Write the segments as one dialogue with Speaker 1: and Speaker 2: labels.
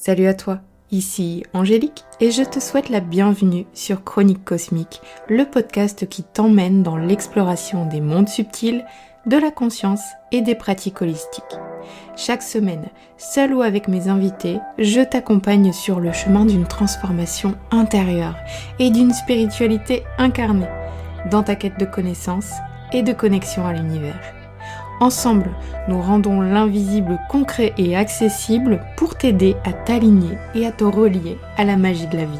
Speaker 1: Salut à toi, ici Angélique et je te souhaite la bienvenue sur Chronique Cosmique, le podcast qui t'emmène dans l'exploration des mondes subtils, de la conscience et des pratiques holistiques. Chaque semaine, seul ou avec mes invités, je t'accompagne sur le chemin d'une transformation intérieure et d'une spiritualité incarnée, dans ta quête de connaissance et de connexion à l'univers. Ensemble, nous rendons l'invisible concret et accessible pour t'aider à t'aligner et à te relier à la magie de la vie.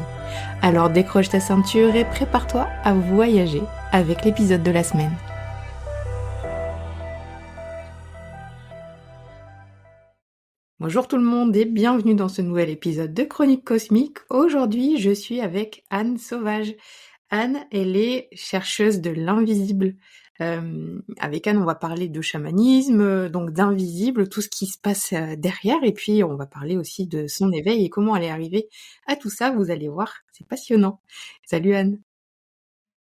Speaker 1: Alors décroche ta ceinture et prépare-toi à voyager avec l'épisode de la semaine. Bonjour tout le monde et bienvenue dans ce nouvel épisode de Chronique Cosmique. Aujourd'hui, je suis avec Anne Sauvage. Anne, elle est chercheuse de l'invisible. Avec Anne, on va parler de chamanisme, donc d'invisible, tout ce qui se passe derrière, et puis on va parler aussi de son éveil et comment elle est arrivée à tout ça. Vous allez voir, c'est passionnant. Salut Anne.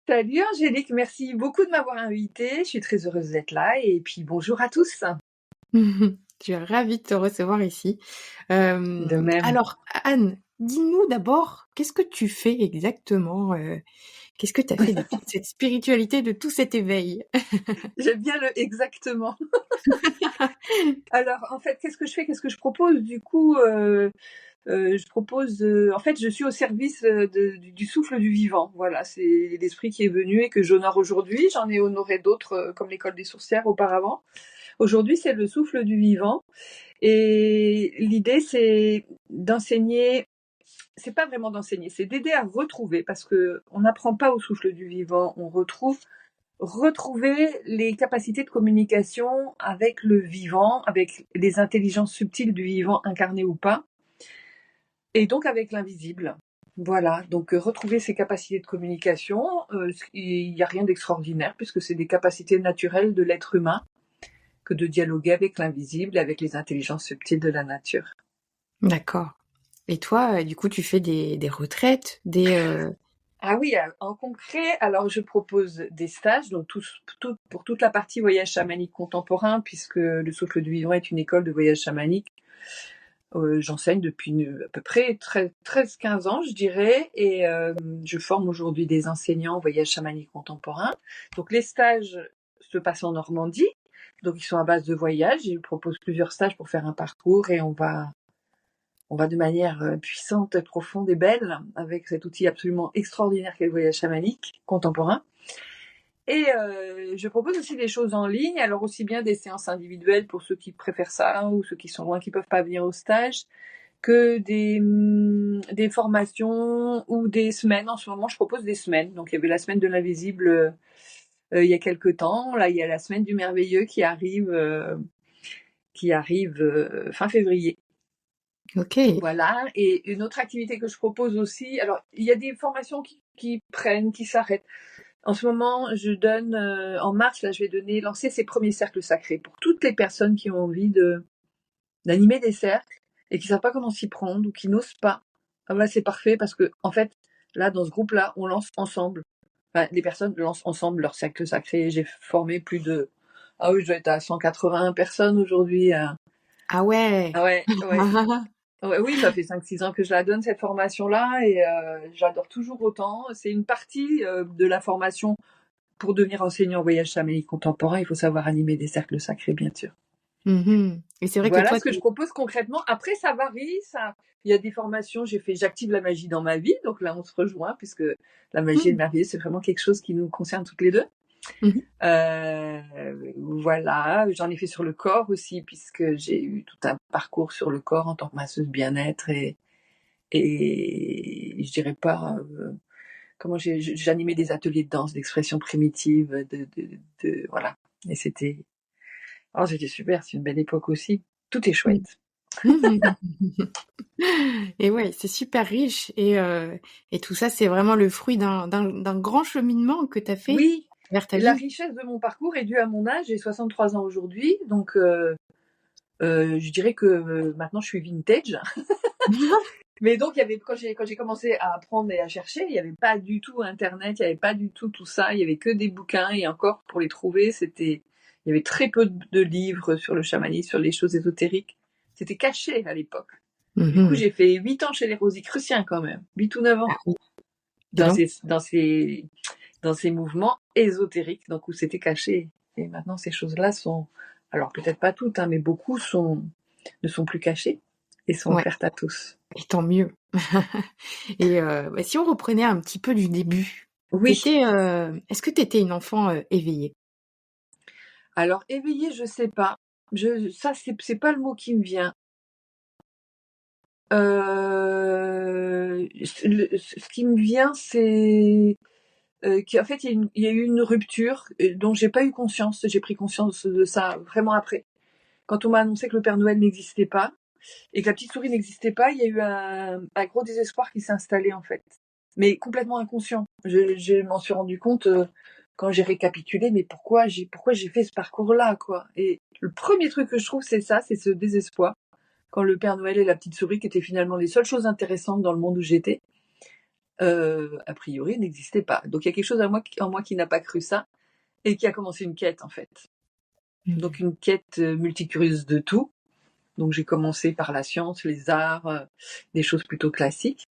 Speaker 2: Salut Angélique, merci beaucoup de m'avoir invitée. Je suis très heureuse d'être là et puis bonjour à tous.
Speaker 1: Je suis ravie de te recevoir ici.
Speaker 2: De même.
Speaker 1: Alors Anne, dis-nous d'abord, qu'est-ce que tu fais exactement Qu'est-ce que tu as fait de toute cette spiritualité, de tout cet éveil?
Speaker 2: J'aime bien le exactement. Alors en fait, qu'est-ce que je fais? Qu'est-ce que je propose? Du coup, je propose, en fait, je suis au service du souffle du vivant. Voilà, c'est l'esprit qui est venu et que j'honore aujourd'hui. J'en ai honoré d'autres, comme l'école des sorcières auparavant. Aujourd'hui, c'est le souffle du vivant. Et l'idée, c'est d'enseigner. C'est pas vraiment d'enseigner, c'est d'aider à retrouver, parce que on n'apprend pas au souffle du vivant, on retrouver les capacités de communication avec le vivant, avec les intelligences subtiles du vivant incarné ou pas, et donc avec l'invisible. Voilà, donc retrouver ces capacités de communication, il n'y a rien d'extraordinaire puisque c'est des capacités naturelles de l'être humain que de dialoguer avec l'invisible et avec les intelligences subtiles de la nature.
Speaker 1: D'accord. Et toi, du coup, tu fais des retraites,
Speaker 2: Ah oui, en concret, alors je propose des stages, donc pour toute la partie voyage chamanique contemporain, puisque le Souffle du Vivant est une école de voyage chamanique. J'enseigne depuis à peu près 13-15 ans, je dirais, et je forme aujourd'hui des enseignants en voyage chamanique contemporain. Donc les stages se passent en Normandie, donc ils sont à base de voyage. Je propose plusieurs stages pour faire un parcours et on va de manière puissante, profonde et belle avec cet outil absolument extraordinaire qu'est le voyage chamanique contemporain. Et je propose aussi des choses en ligne, alors aussi bien des séances individuelles pour ceux qui préfèrent ça ou ceux qui sont loin, qui peuvent pas venir au stage, que des formations ou des semaines. En ce moment, je propose des semaines. Donc il y avait la semaine de l'invisible il y a quelques temps. Là, il y a la semaine du merveilleux qui arrive fin février.
Speaker 1: Ok.
Speaker 2: Voilà, et une autre activité que je propose aussi, alors il y a des formations qui prennent, qui s'arrêtent. En ce moment, je donne, en mars, là, je vais lancer ces premiers cercles sacrés pour toutes les personnes qui ont envie d'animer des cercles et qui savent pas comment s'y prendre ou qui n'osent pas. Ah bah, c'est parfait parce que, en fait, là, dans ce groupe-là, on lance ensemble. Enfin, les personnes lancent ensemble leur cercle sacré. J'ai formé ah oui, je dois être à 180 personnes aujourd'hui.
Speaker 1: Ah ouais.
Speaker 2: Ah ouais, ouais. Ouais, oui, ça fait 5-6 ans que je la donne, cette formation-là, et j'adore toujours autant. C'est une partie de la formation pour devenir enseignant en voyage chamanique contemporain. Il faut savoir animer des cercles sacrés, bien sûr.
Speaker 1: Et c'est vrai que
Speaker 2: Voilà
Speaker 1: toi,
Speaker 2: ce que je propose concrètement. Après, ça varie. Il y a des formations, j'active la magie dans ma vie. Donc là, on se rejoint, puisque la magie et le merveilleux, c'est vraiment quelque chose qui nous concerne toutes les deux. Voilà, j'en ai fait sur le corps aussi, puisque j'ai eu tout un parcours sur le corps en tant que masseuse bien-être et je dirais pas comment j'animais des ateliers de danse, d'expression primitive, voilà. Et c'était super, c'est une belle époque aussi. Tout est chouette.
Speaker 1: Et ouais, c'est super riche et tout ça, c'est vraiment le fruit d'un grand cheminement que tu as fait
Speaker 2: Oui,
Speaker 1: vers ta
Speaker 2: la
Speaker 1: vie.
Speaker 2: richesse de mon parcours est due à mon âge. J'ai 63 ans aujourd'hui, donc je dirais que maintenant je suis vintage. Mais donc, quand j'ai commencé à apprendre et à chercher, il n'y avait pas du tout Internet, il n'y avait pas du tout ça, il y avait que des bouquins, et encore, pour les trouver, il y avait très peu de livres sur le chamanisme, sur les choses ésotériques. C'était caché à l'époque. Du coup,
Speaker 1: Mhm.
Speaker 2: j'ai fait 8 ans chez les Rosicruciens quand même, 8 ou 9 ans,
Speaker 1: Ah oui, dis
Speaker 2: dans
Speaker 1: donc.
Speaker 2: ces mouvements ésotériques, donc où c'était caché. Et maintenant, ces choses-là sont, alors peut-être pas toutes, hein, mais beaucoup ne sont plus cachées et sont
Speaker 1: Ouais,
Speaker 2: offertes à tous.
Speaker 1: et tant mieux. Et bah, si on reprenait un petit peu du début,
Speaker 2: Oui.
Speaker 1: est-ce que tu étais une enfant éveillée?
Speaker 2: Alors éveillée, je sais pas. Ça, c'est pas le mot qui me vient. Ce qui me vient, c'est qu'en fait, il y a eu une rupture dont j'ai pas eu conscience. J'ai pris conscience de ça vraiment après. Quand on m'a annoncé que le Père Noël n'existait pas et que la petite souris n'existait pas, il y a eu un gros désespoir qui s'est installé en fait, mais complètement inconscient. Je m'en suis rendu compte quand j'ai récapitulé, mais pourquoi j'ai fait ce parcours-là, quoi. Et le premier truc que je trouve, c'est ça, c'est ce désespoir quand le Père Noël et la petite souris, qui étaient finalement les seules choses intéressantes dans le monde où j'étais, a priori, n'existaient pas. Donc il y a quelque chose en moi qui n'a pas cru ça et qui a commencé une quête en fait. Donc
Speaker 1: Mhm.
Speaker 2: une quête multicurieuse de tout. Donc j'ai commencé par la science, les arts, des choses plutôt classiques,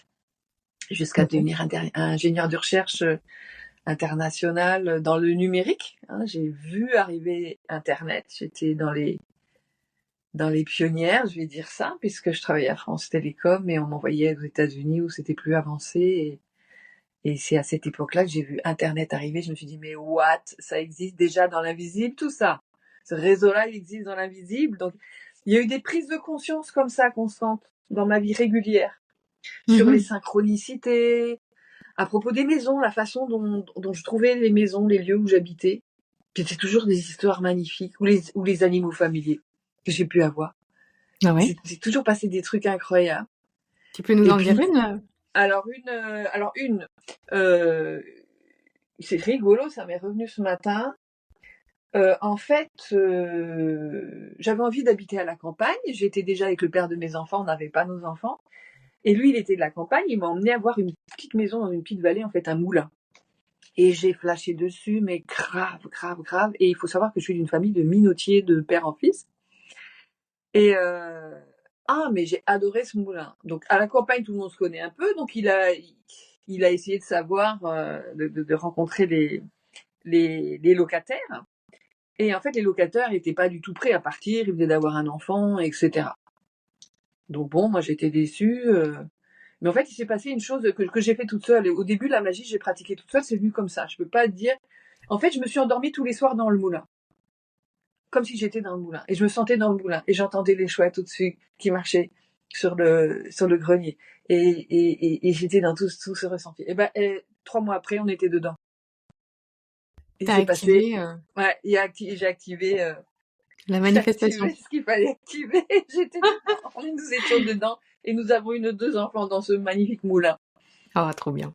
Speaker 2: jusqu'à
Speaker 1: Ok.
Speaker 2: devenir ingénieur de recherche international dans le numérique, hein. J'ai vu arriver Internet, j'étais dans les pionnières, je vais dire ça, puisque je travaillais à France Télécom et on m'envoyait aux États-Unis où c'était plus avancé. Et c'est à cette époque-là que j'ai vu Internet arriver. Je me suis dit, mais what? Ça existe déjà dans l'invisible, tout ça. Ce réseau-là, il existe dans l'invisible. Donc, il y a eu des prises de conscience comme ça, constantes, dans ma vie régulière, sur les
Speaker 1: Mhm.
Speaker 2: synchronicités, à propos des maisons, la façon dont je trouvais les maisons, les lieux où j'habitais. C'était toujours des histoires magnifiques, ou les animaux familiers que j'ai pu avoir.
Speaker 1: Ah ouais?
Speaker 2: C'est toujours passé des trucs incroyables.
Speaker 1: Tu peux nous
Speaker 2: Et
Speaker 1: en dire
Speaker 2: puis,
Speaker 1: une?
Speaker 2: alors une, euh, c'est rigolo, ça m'est revenu ce matin. En fait, j'avais envie d'habiter à la campagne. J'étais déjà avec le père de mes enfants, on n'avait pas nos enfants. Et lui, il était de la campagne, il m'a emmené à voir une petite maison dans une petite vallée, en fait, un moulin. Et j'ai flashé dessus, mais grave, grave, grave. Et il faut savoir que je suis d'une famille de minotiers de père en fils. Et mais j'ai adoré ce moulin. Donc à la campagne, tout le monde se connaît un peu, donc il a essayé de savoir, de rencontrer les locataires. Et en fait, les locataires n'étaient pas du tout prêts à partir, ils venaient d'avoir un enfant, etc. Donc bon, moi j'étais déçue. Mais en fait, il s'est passé une chose que j'ai fait toute seule. Et au début, la magie, j'ai pratiqué toute seule, c'est venu comme ça. Je peux pas te dire. En fait, je me suis endormie tous les soirs dans le moulin, comme si j'étais dans le moulin. Et je me sentais dans le moulin. Et j'entendais les chouettes au-dessus qui marchaient sur le grenier. Et j'étais dans tout ce ressenti. Et 3 mois après, on était dedans. Il
Speaker 1: T'as
Speaker 2: s'est passé.
Speaker 1: activé
Speaker 2: Ouais, j'ai activé.
Speaker 1: la
Speaker 2: J'ai
Speaker 1: manifestation.
Speaker 2: activé ce qu'il fallait activer. J'étais dedans. Nous étions dedans. Et nous avons eu nos 2 enfants dans ce magnifique moulin.
Speaker 1: Ah, trop bien.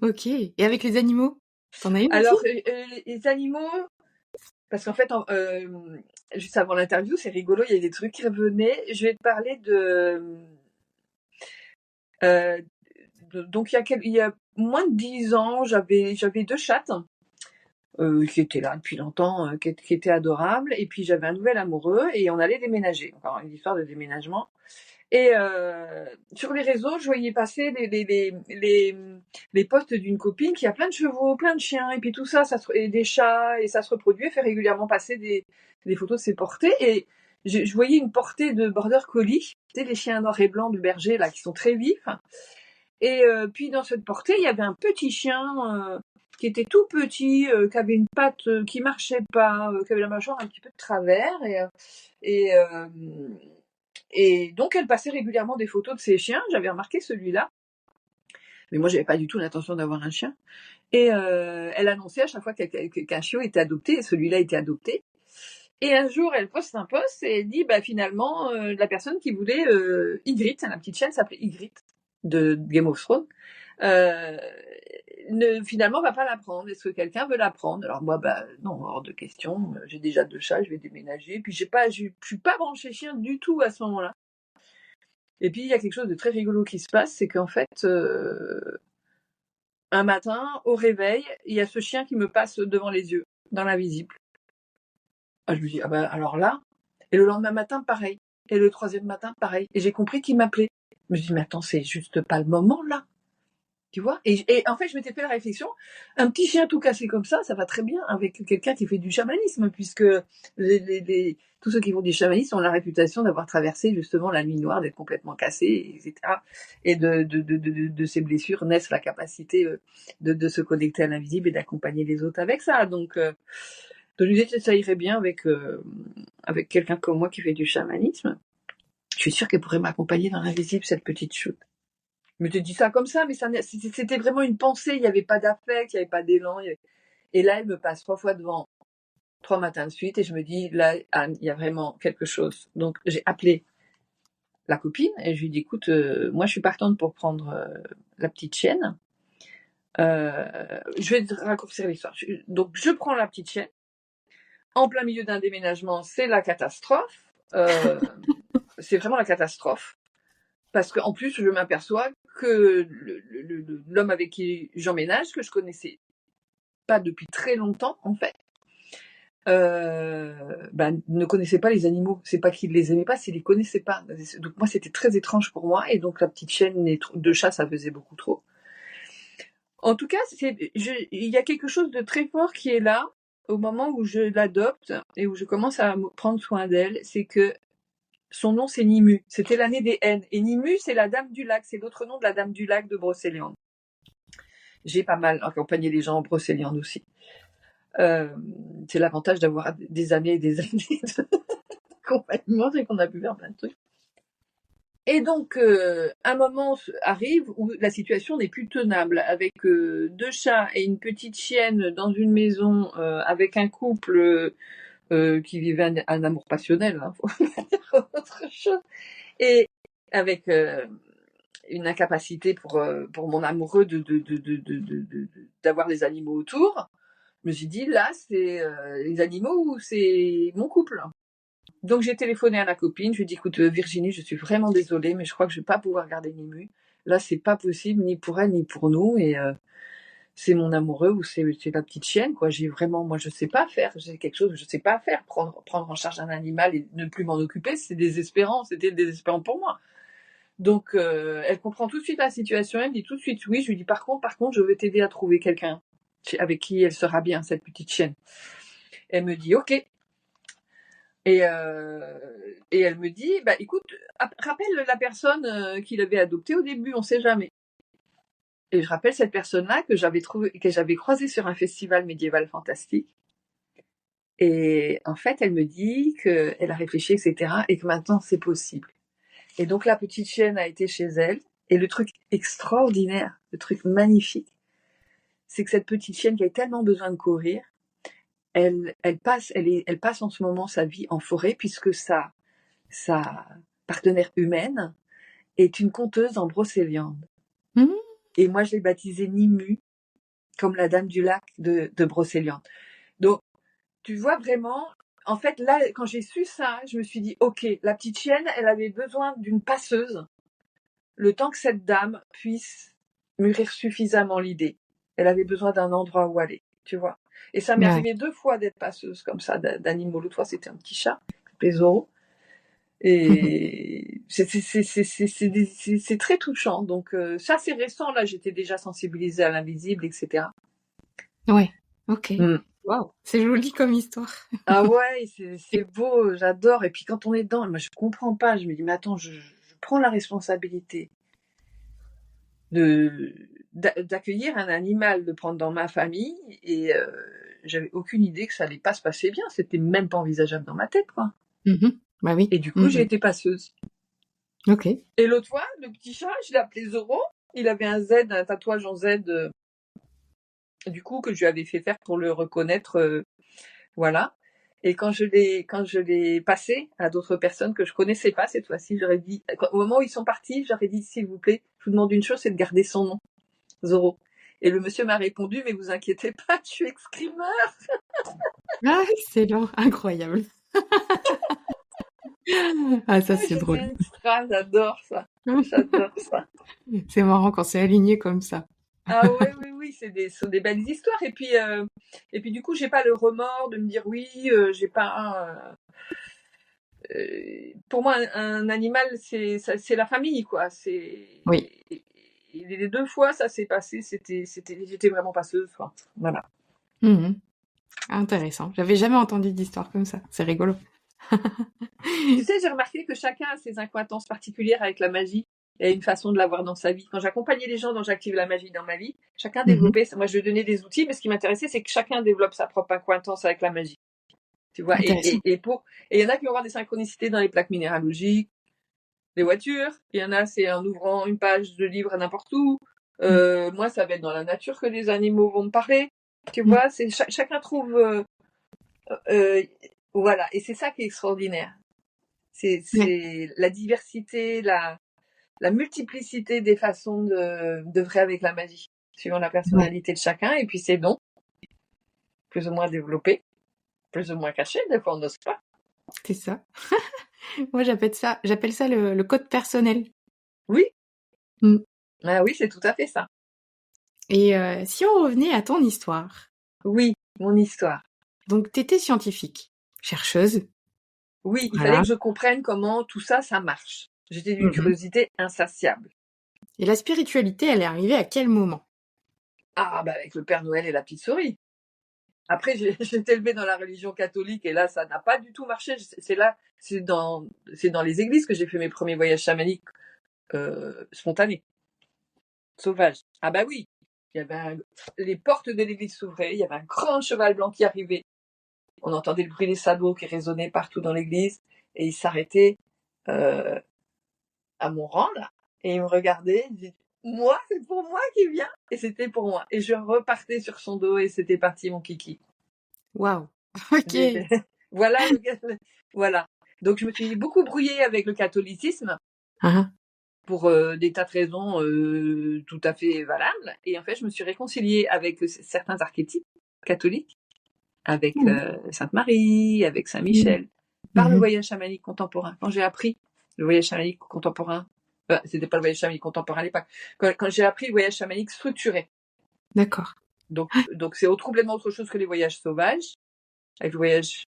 Speaker 1: Ok. Et avec les animaux? T'en as une aussi?
Speaker 2: Alors, les animaux, parce qu'en fait, juste avant l'interview, c'est rigolo, il y a des trucs qui revenaient. Je vais te parler euh, donc il y a moins de 10 ans, j'avais 2 chattes qui étaient là depuis longtemps, qui étaient adorables. Et puis j'avais un nouvel amoureux et on allait déménager. Encore une histoire de déménagement. Et sur les réseaux, je voyais passer les posts d'une copine qui a plein de chevaux, plein de chiens, et puis tout ça, et des chats, et ça se reproduit, elle fait régulièrement passer des photos de ses portées. Et je voyais une portée de border collie, tu sais, les chiens noirs et blancs du berger, là, qui sont très vifs. Et puis dans cette portée, il y avait un petit chien qui était tout petit, qui avait une patte qui marchait pas, qui avait la mâchoire un petit peu de travers. Et, euh, et donc, elle passait régulièrement des photos de ses chiens. J'avais remarqué celui-là. Mais moi, j'avais pas du tout l'intention d'avoir un chien. Et elle annonçait à chaque fois qu'un chiot était adopté, et celui-là était adopté. Et un jour, elle poste un post et elle dit, finalement, la personne qui voulait Ygritte, la petite chienne s'appelait Ygritte de Game of Thrones, euh, finalement va pas la prendre. Est-ce que quelqu'un veut la prendre? Alors moi, non, hors de question. J'ai déjà 2 chats, je vais déménager. Puis je suis pas branchée chien du tout à ce moment-là. Et puis il y a quelque chose de très rigolo qui se passe, c'est qu'en fait, un matin, au réveil, il y a ce chien qui me passe devant les yeux, dans l'invisible. Ah, je me dis, alors là, et le lendemain matin, pareil. Et le troisième matin, pareil. Et j'ai compris qu'il m'appelait. Je me suis dit, mais attends, c'est juste pas le moment, là. Tu vois, et en fait, je m'étais fait la réflexion, un petit chien tout cassé comme ça va très bien avec quelqu'un qui fait du chamanisme, puisque tous ceux qui font du chamanisme ont la réputation d'avoir traversé justement la nuit noire, d'être complètement cassés, etc. Et de ces blessures naissent la capacité de se connecter à l'invisible et d'accompagner les autres avec ça. Donc je me disais que ça irait bien avec quelqu'un comme moi qui fait du chamanisme. Je suis sûre qu'elle pourrait m'accompagner dans l'invisible, cette petite chute. Je me te dis ça comme ça, mais c'était vraiment une pensée. Il n'y avait pas d'affect, il n'y avait pas d'élan. Et là, elle me passe 3 fois devant, 3 matins de suite, et je me dis, là, Anne, il y a vraiment quelque chose. Donc, j'ai appelé la copine et je lui ai dit, écoute, moi, je suis partante pour prendre la petite chienne. Je vais te raccourcir l'histoire. Donc, je prends la petite chienne. En plein milieu d'un déménagement, c'est la catastrophe. C'est vraiment la catastrophe. Parce qu'en plus, je m'aperçois que l'homme avec qui j'emménage, que je connaissais pas depuis très longtemps, en fait, ne connaissait pas les animaux. C'est pas qu'il les aimait pas, c'est qu'il les connaissait pas. Donc moi, c'était très étrange pour moi. Et donc la petite chienne de chat, ça faisait beaucoup trop. En tout cas, il y a quelque chose de très fort qui est là au moment où je l'adopte et où je commence à prendre soin d'elle. C'est que son nom, c'est Nimu. C'était l'année des N. Et Nimu, c'est la Dame du Lac. C'est l'autre nom de la Dame du Lac de Brocéliande. J'ai pas mal accompagné les gens en Brocéliande aussi. C'est l'avantage d'avoir des années et des années d'accompagnement, c'est qu'on a pu faire plein de trucs. Et donc, un moment arrive où la situation n'est plus tenable, avec 2 chats et une petite chienne dans une maison, avec un couple qui vivait un amour passionnel, hein, faut pas dire autre chose, et avec une incapacité pour mon amoureux d'avoir des animaux autour. Je me suis dit, là, c'est les animaux ou c'est mon couple. Donc j'ai téléphoné à la copine, je lui ai dit, écoute Virginie, je suis vraiment désolée, mais je crois que je vais pas pouvoir garder Nimu. Là, c'est pas possible, ni pour elle, ni pour nous, et c'est mon amoureux ou c'est la petite chienne, quoi. Moi, je sais pas faire, j'ai quelque chose que je sais pas faire. Prendre en charge un animal et ne plus m'en occuper, c'était désespérant pour moi. Donc, elle comprend tout de suite la situation, elle me dit tout de suite oui. Je lui dis par contre, je vais t'aider à trouver quelqu'un avec qui elle sera bien, cette petite chienne. Elle me dit ok. Et elle me dit, bah écoute, rappelle la personne qu'il avait adoptée au début, on sait jamais. Et je rappelle cette personne-là que j'avais croisée sur un festival médiéval fantastique. Et en fait, elle me dit qu'elle a réfléchi, etc. et que maintenant c'est possible. Et donc la petite chienne a été chez elle. Et le truc extraordinaire, le truc magnifique, c'est que cette petite chienne qui a tellement besoin de courir, elle passe en ce moment sa vie en forêt, puisque sa partenaire humaine est une conteuse en Brocéliande.
Speaker 1: Mmh.
Speaker 2: Et moi, je l'ai baptisée Nimu, comme la Dame du Lac de Brocéliande. Donc, tu vois vraiment, en fait, là, quand j'ai su ça, je me suis dit, ok, la petite chienne, elle avait besoin d'une passeuse, le temps que cette dame puisse mûrir suffisamment l'idée. Elle avait besoin d'un endroit où aller, tu vois. Et ça m'est arrivé 2 fois d'être passeuse comme ça d'animaux. L'autre fois, c'était un petit chat, qui Zoro. Et c'est très touchant. Donc ça, c'est récent. Là, j'étais déjà sensibilisée à l'invisible, etc.
Speaker 1: Ouais, ok. Waouh, c'est joli comme histoire.
Speaker 2: Ah ouais, c'est beau, j'adore. Et puis quand on est dedans, moi je comprends pas. Je me dis, mais attends, je prends la responsabilité d'accueillir un animal, de prendre dans ma famille, et j'avais aucune idée que ça allait pas se passer bien. C'était même pas envisageable dans ma tête, quoi.
Speaker 1: Bah oui.
Speaker 2: Et du coup, j'ai été passeuse.
Speaker 1: Ok.
Speaker 2: Et l'autre fois, le petit chat, je l'ai appelé Zoro. Il avait un tatouage en Z, du coup, que je lui avais fait faire pour le reconnaître, voilà. Et quand je l'ai passé à d'autres personnes que je connaissais pas cette fois-ci, j'aurais dit, au moment où ils sont partis, j'aurais dit, s'il vous plaît, je vous demande une chose, c'est de garder son nom, Zoro. Et le monsieur m'a répondu, mais vous inquiétez pas, je suis escrimeur.
Speaker 1: Ah, excellent, incroyable. Ah, ça, c'est drôle.
Speaker 2: Extra, j'adore ça. J'adore ça.
Speaker 1: C'est marrant quand c'est aligné comme ça.
Speaker 2: Ah oui, sont des belles histoires. Et puis du coup, j'ai pas le remords de me dire oui, j'ai pas pour moi, un animal, c'est la famille, quoi.
Speaker 1: Oui.
Speaker 2: Et les 2 fois, ça s'est passé, j'étais vraiment passeuse, quoi. Voilà.
Speaker 1: Mhm. Intéressant. J'avais jamais entendu d'histoire comme ça. C'est rigolo.
Speaker 2: Tu sais, j'ai remarqué que chacun a ses accointances particulières avec la magie et une façon de l'avoir dans sa vie. Quand j'accompagnais les gens dont j'active la magie dans ma vie, chacun
Speaker 1: Mhm.
Speaker 2: développait, moi je donnais des outils, mais ce qui m'intéressait, c'est que chacun développe sa propre accointance avec la magie. Tu vois,
Speaker 1: Intéressant.
Speaker 2: et il y en a qui vont avoir des synchronicités dans les plaques minéralogiques, les voitures. Il y en a, c'est en ouvrant une page de livre à n'importe où. Moi, ça va être dans la nature que les animaux vont me parler. Tu
Speaker 1: Mhm.
Speaker 2: vois, chacun trouve, euh, voilà. Et c'est ça qui est extraordinaire.
Speaker 1: Ouais.
Speaker 2: C'est la diversité, la multiplicité des façons d'œuvrer avec la magie, suivant la
Speaker 1: Ouais.
Speaker 2: personnalité de chacun. Et puis ces dons, plus ou moins développés, plus ou moins cachés, des fois on n'ose pas.
Speaker 1: C'est ça. Moi, j'appelle ça le code personnel.
Speaker 2: Oui,
Speaker 1: Mm.
Speaker 2: ah oui, c'est tout à fait ça.
Speaker 1: Et si on revenait à ton histoire,
Speaker 2: Oui, mon histoire.
Speaker 1: donc t'étais scientifique, chercheuse,
Speaker 2: Oui, il fallait
Speaker 1: voilà.
Speaker 2: que je comprenne comment tout ça, ça marche. J'étais d'une
Speaker 1: Mhm.
Speaker 2: curiosité insatiable.
Speaker 1: Et la spiritualité, elle est arrivée à quel moment?
Speaker 2: Ah, bah avec le Père Noël et la petite souris. Après, j'ai été élevée dans la religion catholique et là, ça n'a pas du tout marché. C'est dans les églises que j'ai fait mes premiers voyages chamaniques spontanés, sauvages. Ah bah oui, il y avait les portes de l'église s'ouvraient, il y avait un grand cheval blanc qui arrivait. On entendait le bruit des sabots qui résonnaient partout dans l'église et il s'arrêtait euh, à mon rang là et il me regardait. Il dit, moi, c'est pour moi qui vient et c'était pour moi. Et je repartais sur son dos et c'était parti mon kiki.
Speaker 1: Waouh. Ok.
Speaker 2: Voilà voilà. Donc je me suis beaucoup brouillée avec le catholicisme
Speaker 1: Ah,
Speaker 2: pour des tas de raisons tout à fait valables. Et en fait, je me suis réconciliée avec certains archétypes catholiques, avec
Speaker 1: mhm.
Speaker 2: Sainte Marie, avec Saint
Speaker 1: Mhm.
Speaker 2: Michel, par le
Speaker 1: Mhm.
Speaker 2: voyage chamanique contemporain. Quand j'ai appris le voyage chamanique contemporain, c'était pas le voyage chamanique contemporain à l'époque. Quand j'ai appris le voyage chamanique structuré,
Speaker 1: D'accord.
Speaker 2: donc c'est complètement autre chose que les voyages sauvages. Avec le voyage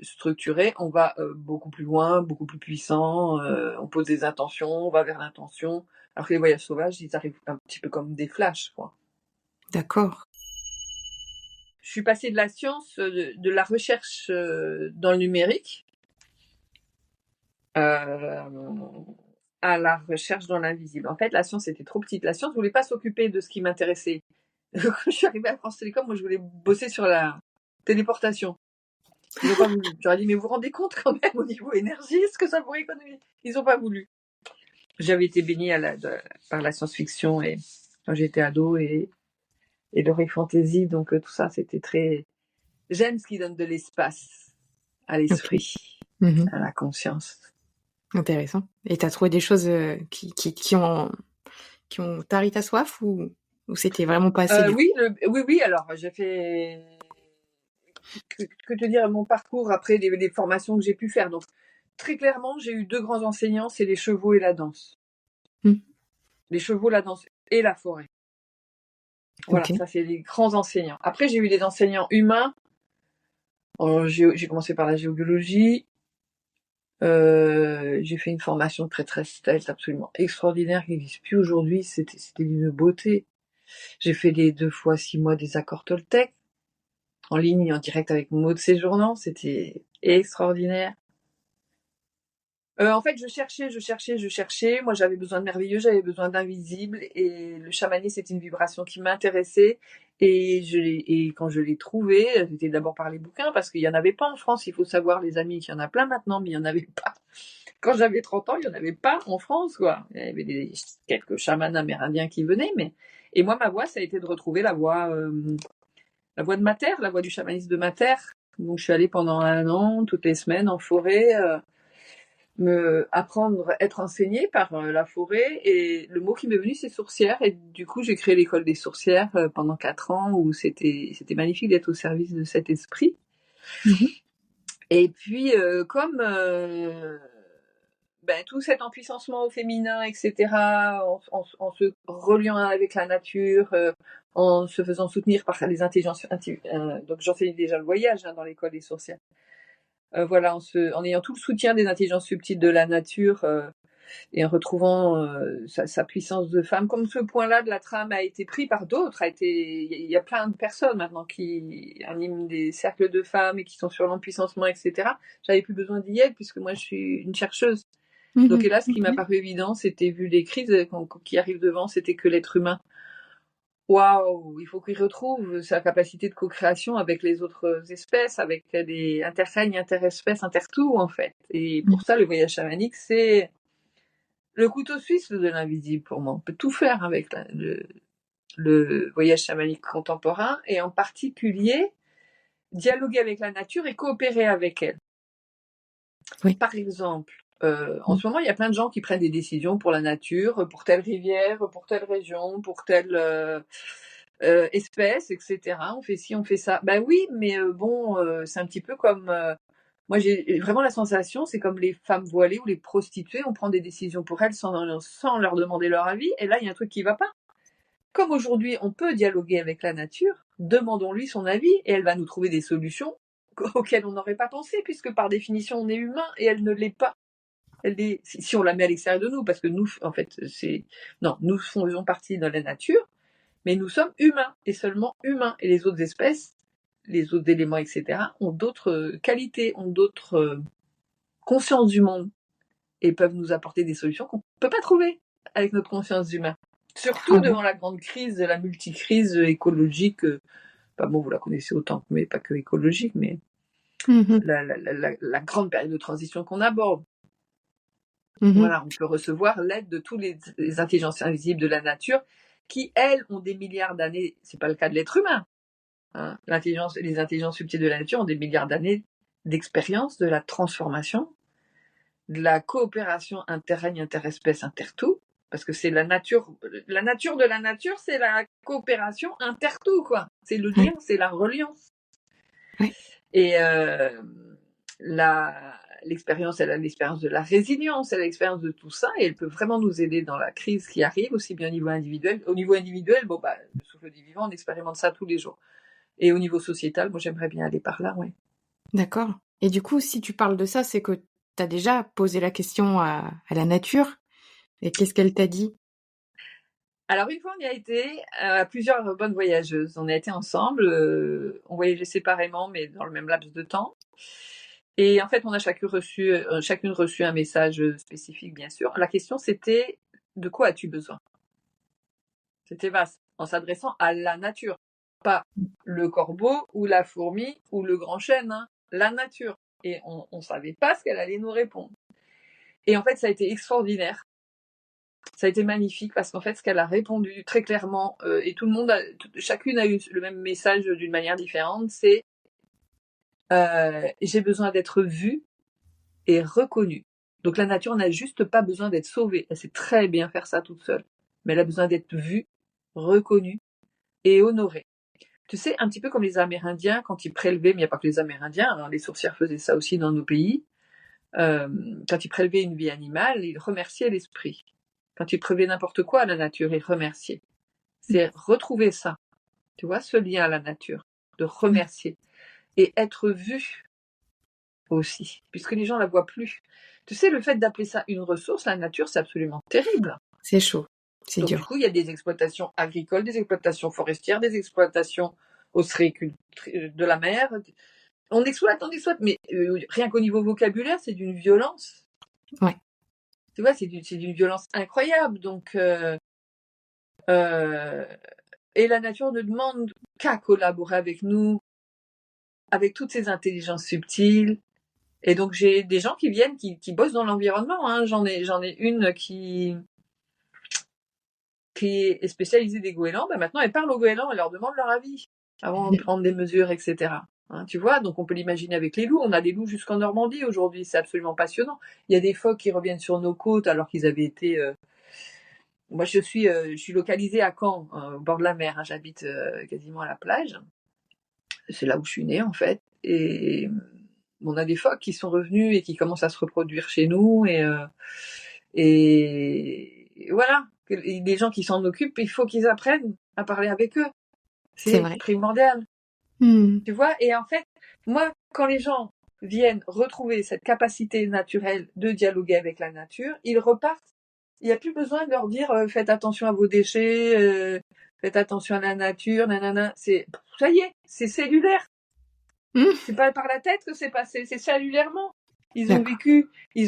Speaker 2: structuré, on va beaucoup plus loin, beaucoup plus puissant, on pose des intentions, on va vers l'intention. Alors que les voyages sauvages, ils arrivent un petit peu comme des flashs, quoi.
Speaker 1: D'accord.
Speaker 2: Je suis passée de la science, de la recherche dans le numérique, à la recherche dans l'invisible. En fait, la science était trop petite. La science voulait pas s'occuper de ce qui m'intéressait. Quand je suis arrivée à France Télécom, moi, je voulais bosser sur la téléportation. Ils n'ont pas voulu. J'aurais dit, mais vous vous rendez compte quand même au niveau énergie, ce que ça pourrait économiser. Ils n'ont pas voulu. J'avais été baignée par la science-fiction et quand j'étais ado et l'heroic fantasy, donc tout ça, c'était très. J'aime ce qui donne de l'espace à
Speaker 1: Ok.
Speaker 2: l'esprit,
Speaker 1: Mhm.
Speaker 2: à la conscience.
Speaker 1: Intéressant. Et t'as trouvé des choses qui ont tari ta soif ou c'était vraiment pas assez du coup?
Speaker 2: Oui, oui. Alors, j'ai fait. Que te dire mon parcours après les formations que j'ai pu faire. Donc, très clairement, j'ai eu deux grands enseignants, c'est les chevaux et la danse.
Speaker 1: Hmm.
Speaker 2: Les chevaux, la danse et la forêt. Voilà,
Speaker 1: Ok.
Speaker 2: ça c'est les grands enseignants. Après, j'ai eu des enseignants humains. J'ai commencé par la géobiologie. J'ai fait une formation très très stealth, absolument extraordinaire qui n'existe plus aujourd'hui. C'était d'une beauté. J'ai fait les 2 fois 6 mois des accords Toltec en ligne, en direct avec Maud Séjournant. C'était extraordinaire. En fait, je cherchais. Moi, j'avais besoin de merveilleux, j'avais besoin d'invisible, et le chamanisme, c'est une vibration qui m'intéressait. Et quand je l'ai trouvé, c'était d'abord par les bouquins, parce qu'il y en avait pas en France. Il faut savoir, les amis, qu'il y en a plein maintenant, mais il y en avait pas. Quand j'avais 30 ans, il y en avait pas en France, quoi. Il y avait quelques chamans amérindiens qui venaient, mais et moi, ma voie, ça a été de retrouver la voie de ma terre, la voie du chamanisme de ma terre. Donc, je suis allée pendant 1 an, toutes les semaines, en forêt. Me apprendre, être enseignée par la forêt, et le mot qui m'est venu c'est sourcière, et du coup j'ai créé l'école des sourcières pendant 4 ans où c'était magnifique d'être au service de cet esprit.
Speaker 1: Mhm.
Speaker 2: Et puis comme tout cet empuissancement au féminin, etc., en se reliant avec la nature, en se faisant soutenir par les intelligences, donc j'enseignais déjà le voyage dans l'école des sourcières. Voilà, en ayant tout le soutien des intelligences subtiles de la nature, et en retrouvant sa puissance de femme, comme ce point-là de la trame a été pris par d'autres, il y a plein de personnes maintenant qui animent des cercles de femmes et qui sont sur l'empuissancement, etc. J'avais plus besoin d'y être puisque moi je suis une chercheuse. Donc et là, ce qui m'a paru évident, c'était, vu les crises qui arrivent devant, c'était que l'être humain, waouh, il faut qu'il retrouve sa capacité de co-création avec les autres espèces, avec des interrègnes, interespèces, intertout en fait. Et pour ça, le voyage chamanique, c'est le couteau suisse de l'invisible pour moi. On peut tout faire avec le voyage chamanique contemporain, et en particulier dialoguer avec la nature et coopérer avec elle.
Speaker 1: Oui.
Speaker 2: Par exemple, en ce moment, il y a plein de gens qui prennent des décisions pour la nature, pour telle rivière, pour telle région, pour telle espèce, etc. On fait ci, on fait ça. Ben oui, mais bon, c'est un petit peu comme... moi, j'ai vraiment la sensation, c'est comme les femmes voilées ou les prostituées, on prend des décisions pour elles sans leur demander leur avis, et là, il y a un truc qui va pas. Comme aujourd'hui, on peut dialoguer avec la nature, demandons-lui son avis, et elle va nous trouver des solutions auxquelles on n'aurait pas pensé, puisque par définition, on est humain, et elle ne l'est pas. Elle est, si on la met à l'extérieur de nous, parce que nous, en fait, nous faisons partie de la nature, mais nous sommes humains, et seulement humains, et les autres espèces, les autres éléments, etc., ont d'autres qualités, ont d'autres consciences du monde, et peuvent nous apporter des solutions qu'on ne peut pas trouver avec notre conscience d'humain. Surtout devant la grande crise de la multicrise écologique. Bon, vous la connaissez autant, mais pas que écologique, mais la grande période de transition qu'on aborde. Voilà, on peut recevoir l'aide de tous les intelligences invisibles de la nature qui, elles, ont des milliards d'années. C'est pas le cas de l'être humain. Hein. Les intelligences subtiles de la nature ont des milliards d'années d'expérience de la transformation, de la coopération interrègne, interespèce, intertout, parce que c'est la nature de la nature, c'est la coopération intertout, quoi. C'est le lien, c'est la reliance.
Speaker 1: Oui.
Speaker 2: Et l'expérience, elle a l'expérience de la résilience, elle a l'expérience de tout ça, et elle peut vraiment nous aider dans la crise qui arrive, aussi bien au niveau individuel. Au niveau individuel, le souffle du vivant, on expérimente ça tous les jours. Et au niveau sociétal, moi, j'aimerais bien aller par là, oui.
Speaker 1: D'accord. Et du coup, si tu parles de ça, c'est que tu as déjà posé la question à la nature. Et qu'est-ce qu'elle t'a dit?
Speaker 2: Alors, une fois, on y a été, plusieurs bonnes voyageuses. On a été ensemble, on voyageait séparément, mais dans le même laps de temps. Et en fait, on a chacune reçu un message spécifique, bien sûr. La question, c'était: de quoi as-tu besoin? C'était vaste, en s'adressant à la nature, pas le corbeau ou la fourmi ou le grand chêne, hein, la nature. Et on ne savait pas ce qu'elle allait nous répondre. Et en fait, ça a été extraordinaire. Ça a été magnifique parce qu'en fait, ce qu'elle a répondu très clairement, et chacune a eu le même message d'une manière différente, c'est j'ai besoin d'être vue et reconnue. Donc la nature n'a juste pas besoin d'être sauvée. Elle sait très bien faire ça toute seule. Mais elle a besoin d'être vue, reconnue et honorée. Tu sais, un petit peu comme les Amérindiens, quand ils prélevaient, mais il n'y a pas que les Amérindiens, hein, les sorcières faisaient ça aussi dans nos pays, quand ils prélevaient une vie animale, ils remerciaient l'esprit. Quand ils prélevaient n'importe quoi à la nature, ils remerciaient. C'est retrouver ça, tu vois, ce lien à la nature, de remercier. Et être vu aussi, puisque les gens la voient plus. Tu sais, le fait d'appeler ça une ressource, la nature, c'est absolument terrible.
Speaker 1: C'est chaud, c'est
Speaker 2: Donc
Speaker 1: dur.
Speaker 2: du coup, il y a des exploitations agricoles, des exploitations forestières, des exploitations de la mer. On exploite, mais rien qu'au niveau vocabulaire, c'est d'une violence.
Speaker 1: Ouais.
Speaker 2: Tu vois, c'est d'une violence incroyable. Donc, et la nature ne demande qu'à collaborer avec nous, avec toutes ces intelligences subtiles. Et donc, j'ai des gens qui viennent, qui bossent dans l'environnement. Hein. J'en ai une qui est spécialisée des goélands. Maintenant, elle parle aux goélands, elle leur demande leur avis avant de prendre des mesures, etc. Hein, tu vois, donc on peut l'imaginer avec les loups. On a des loups jusqu'en Normandie aujourd'hui, c'est absolument passionnant. Il y a des phoques qui reviennent sur nos côtes alors qu'ils avaient été... Moi, je suis localisée à Caen, au bord de la mer. Hein. J'habite quasiment à la plage. C'est là où je suis née, en fait. Et on a des phoques qui sont revenus et qui commencent à se reproduire chez nous. Et voilà, les gens qui s'en occupent, il faut qu'ils apprennent à parler avec eux. C'est
Speaker 1: vrai.
Speaker 2: primordial. Tu vois, et en fait, moi, quand les gens viennent retrouver cette capacité naturelle de dialoguer avec la nature, ils repartent. Il n'y a plus besoin de leur dire faites attention à vos déchets, faites attention à la nature, nanana. Ça y est, c'est cellulaire. C'est pas par la tête que c'est passé, c'est cellulairement. Ils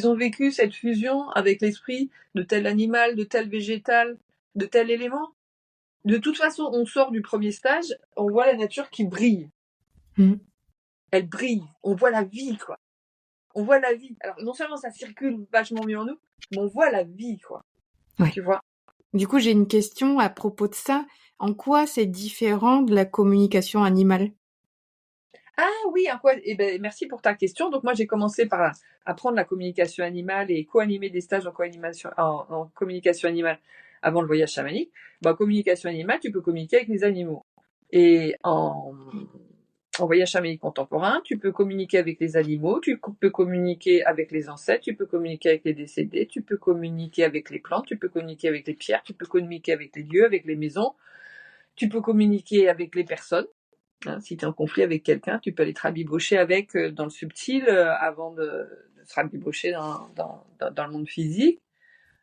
Speaker 2: ont vécu cette fusion avec l'esprit de tel animal, de tel végétal, de tel élément. De toute façon, on sort du premier stage, on voit la nature qui brille. Elle brille. On voit la vie, quoi. On voit la vie. Alors, non seulement ça circule vachement mieux en nous, mais on voit la vie, quoi.
Speaker 1: Ouais.
Speaker 2: Tu vois?
Speaker 1: Du coup, j'ai une question à propos de ça. En quoi c'est différent de la communication animale?
Speaker 2: Ah oui, en quoi? Eh ben, merci pour ta question. Donc moi, j'ai commencé par apprendre la communication animale et co-animer des stages en communication animale avant le voyage chamanique. Bah, communication animale, tu peux communiquer avec les animaux. Et en voyage chamanique contemporain, tu peux communiquer avec les animaux, tu peux communiquer avec les ancêtres, tu peux communiquer avec les décédés, tu peux communiquer avec les plantes, tu peux communiquer avec les pierres, tu peux communiquer avec les lieux, avec les maisons, tu peux communiquer avec les personnes. Hein, si tu es en conflit avec quelqu'un, tu peux aller te rabibocher avec dans le subtil avant de se rabibocher dans le monde physique.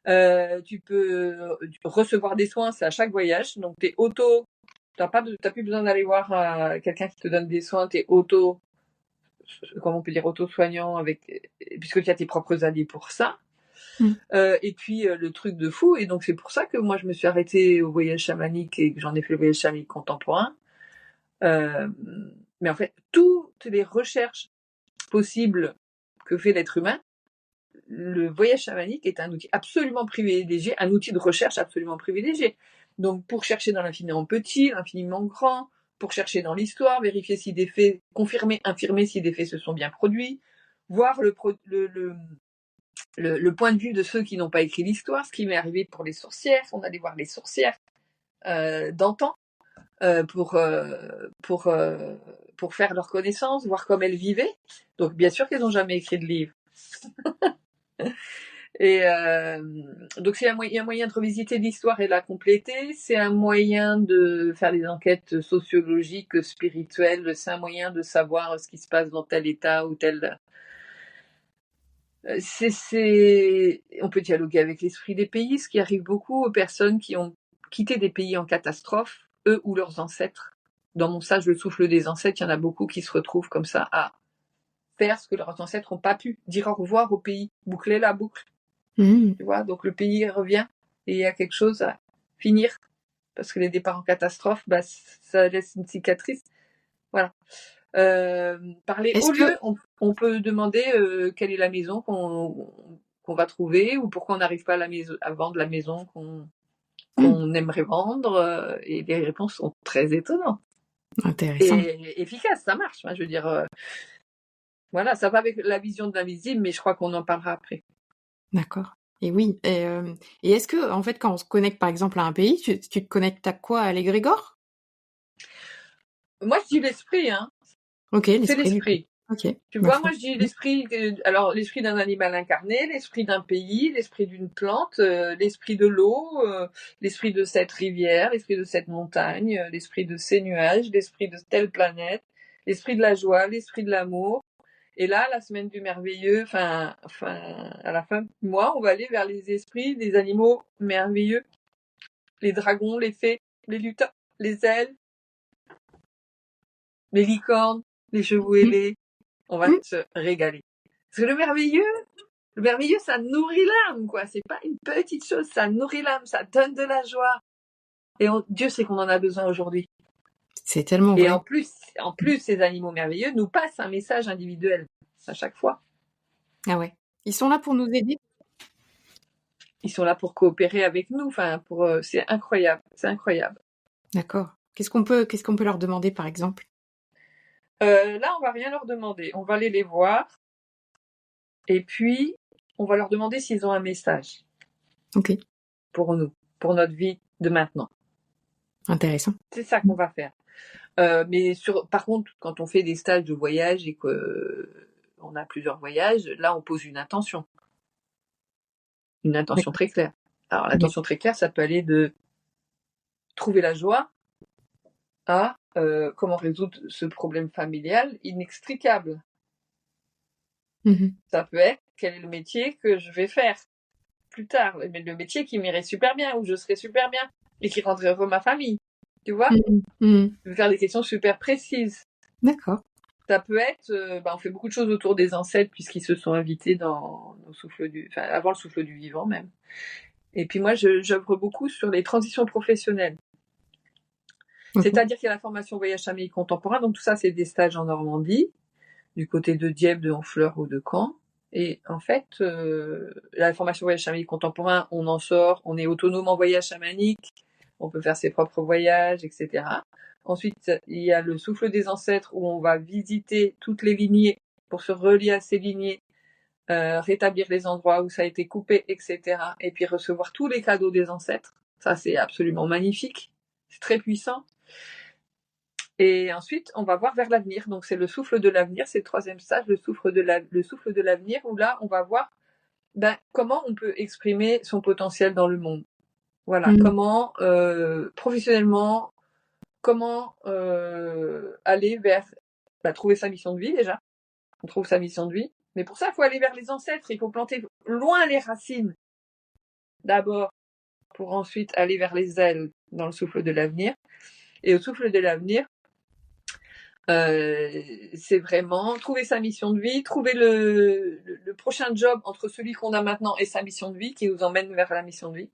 Speaker 2: Tu peux recevoir des soins, c'est à chaque voyage. Donc, t'as plus besoin d'aller voir quelqu'un qui te donne des soins, t'es comment on peut dire, auto-soignant puisque tu as tes propres alliés pour ça. Et puis, le truc de fou, et donc c'est pour ça que moi je me suis arrêtée au voyage chamanique et que j'en ai fait le voyage chamanique contemporain. Mais en fait, toutes les recherches possibles que fait l'être humain, le voyage chamanique est un outil absolument privilégié, un outil de recherche absolument privilégié. Donc, pour chercher dans l'infiniment petit, l'infiniment grand, pour chercher dans l'histoire, vérifier si des faits, confirmer, infirmer si des faits se sont bien produits, voir le point de vue de ceux qui n'ont pas écrit l'histoire, ce qui m'est arrivé pour les sorcières. On allait voir les sorcières d'antan pour faire leur connaissance, voir comment elles vivaient. Donc, bien sûr qu'elles n'ont jamais écrit de livre. Et donc c'est un moyen de revisiter l'histoire et la compléter, c'est un moyen de faire des enquêtes sociologiques, spirituelles, c'est un moyen de savoir ce qui se passe dans tel état ou tel... On peut dialoguer avec l'esprit des pays, ce qui arrive beaucoup aux personnes qui ont quitté des pays en catastrophe, eux ou leurs ancêtres. Dans mon stage, le souffle des ancêtres, il y en a beaucoup qui se retrouvent comme ça à faire ce que leurs ancêtres n'ont pas pu, dire au revoir au pays, boucler la boucle. Tu vois, donc le pays revient et il y a quelque chose à finir parce que les départs en catastrophe, bah, ça laisse une cicatrice. Voilà. Parler au lieu, on peut demander quelle est la maison qu'on va trouver ou pourquoi on n'arrive pas à vendre la maison qu'on aimerait vendre. Et les réponses sont très étonnantes.
Speaker 1: Intéressant.
Speaker 2: Et efficaces, ça marche. Hein, je veux dire, voilà, ça va avec la vision de l'invisible, mais je crois qu'on en parlera après.
Speaker 1: D'accord. Et oui. Et est-ce que, en fait, quand on se connecte, par exemple, à un pays, tu te connectes à quoi? À l'égrégore?
Speaker 2: Moi, je dis l'esprit, hein.
Speaker 1: Ok,
Speaker 2: C'est
Speaker 1: l'esprit.
Speaker 2: l'esprit.
Speaker 1: Ok.
Speaker 2: Tu vois, moi, je dis l'esprit, alors l'esprit d'un animal incarné, l'esprit d'un pays, l'esprit d'une plante, l'esprit de l'eau, l'esprit de cette rivière, l'esprit de cette montagne, l'esprit de ces nuages, l'esprit de telle planète, l'esprit de la joie, l'esprit de l'amour. Et là, la semaine du merveilleux, à la fin du mois, on va aller vers les esprits des animaux merveilleux. Les dragons, les fées, les lutins, les ailes, les licornes, les chevaux ailés. On va se régaler. Parce que le merveilleux, ça nourrit l'âme, quoi. C'est pas une petite chose, ça nourrit l'âme, ça donne de la joie. Et Dieu sait qu'on en a besoin aujourd'hui.
Speaker 1: C'est tellement
Speaker 2: Et
Speaker 1: vrai.
Speaker 2: en plus, ces animaux merveilleux nous passent un message individuel à chaque fois.
Speaker 1: Ah ouais. Ils sont là pour nous aider?
Speaker 2: Ils sont là pour coopérer avec nous. C'est incroyable, c'est incroyable.
Speaker 1: D'accord. Qu'est-ce qu'on peut leur demander, par exemple?
Speaker 2: Là, on va rien leur demander. On va aller les voir. Et puis, on va leur demander s'ils ont un message.
Speaker 1: Ok.
Speaker 2: Pour nous, pour notre vie de maintenant.
Speaker 1: Intéressant.
Speaker 2: C'est ça qu'on va faire. Par contre, quand on fait des stages de voyage et qu'on a plusieurs voyages, là, on pose une intention. Une intention très claire. Alors, l'intention très claire, ça peut aller de trouver la joie à comment résoudre ce problème familial inextricable. Ça peut être quel est le métier que je vais faire plus tard, mais le métier qui m'irait super bien, où je serais super bien et qui rendrait heureux ma famille. Tu vois? Je vais faire des questions super précises.
Speaker 1: D'accord.
Speaker 2: Ça peut être, on fait beaucoup de choses autour des ancêtres puisqu'ils se sont invités dans nos souffles avant le souffle du vivant même. Et puis moi, j'œuvre beaucoup sur les transitions professionnelles. C'est-à-dire qu'il y a la formation voyage chamanique contemporain, donc tout ça, c'est des stages en Normandie, du côté de Dieppe, de Honfleur ou de Caen. Et en fait, la formation voyage chamanique contemporain, on en sort, on est autonome en voyage chamanique, on peut faire ses propres voyages, etc. Ensuite, il y a le souffle des ancêtres où on va visiter toutes les lignées pour se relier à ces lignées, rétablir les endroits où ça a été coupé, etc. Et puis recevoir tous les cadeaux des ancêtres. Ça, c'est absolument magnifique. C'est très puissant. Et ensuite, on va voir vers l'avenir. Donc, c'est le souffle de l'avenir. C'est le troisième stage, le souffle de l'avenir, où là, on va voir comment on peut exprimer son potentiel dans le monde. Voilà. Comment, professionnellement, comment aller vers trouver sa mission de vie déjà. On trouve sa mission de vie. Mais pour ça, il faut aller vers les ancêtres. Il faut planter loin les racines d'abord pour ensuite aller vers les ailes dans le souffle de l'avenir. Et au souffle de l'avenir, c'est vraiment trouver sa mission de vie, trouver le prochain job entre celui qu'on a maintenant et sa mission de vie qui nous emmène vers la mission de vie.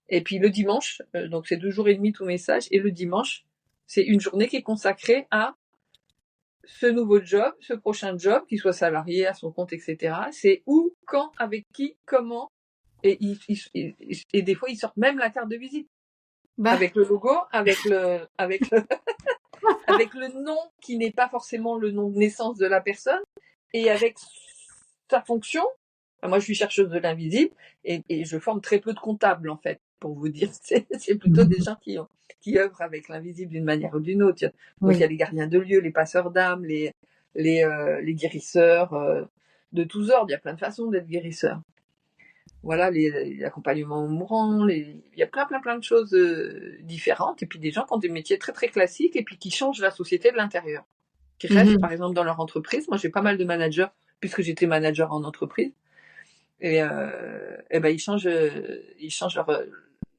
Speaker 2: Et puis le dimanche, donc c'est 2 jours et demi tout message, et le dimanche, c'est une journée qui est consacrée à ce nouveau job, ce prochain job, qu'il soit salarié, à son compte, etc. C'est où, quand, avec qui, comment, et des fois ils sortent même la carte de visite. Avec le logo, avec le nom qui n'est pas forcément le nom de naissance de la personne, et avec sa fonction. Moi, je suis chercheuse de l'invisible, et je forme très peu de comptables, en fait, pour vous dire. C'est plutôt des gens qui œuvrent avec l'invisible d'une manière ou d'une autre. Donc, il y a les gardiens de lieux, les passeurs d'âmes, les guérisseurs de tous ordres. Il y a plein de façons d'être guérisseur. Voilà, l'accompagnement aux mourants, il y a plein de choses différentes. Et puis des gens qui ont des métiers très très classiques et puis qui changent la société de l'intérieur. Qui restent par exemple dans leur entreprise. Moi j'ai pas mal de managers, puisque j'étais manager en entreprise. Et ils changent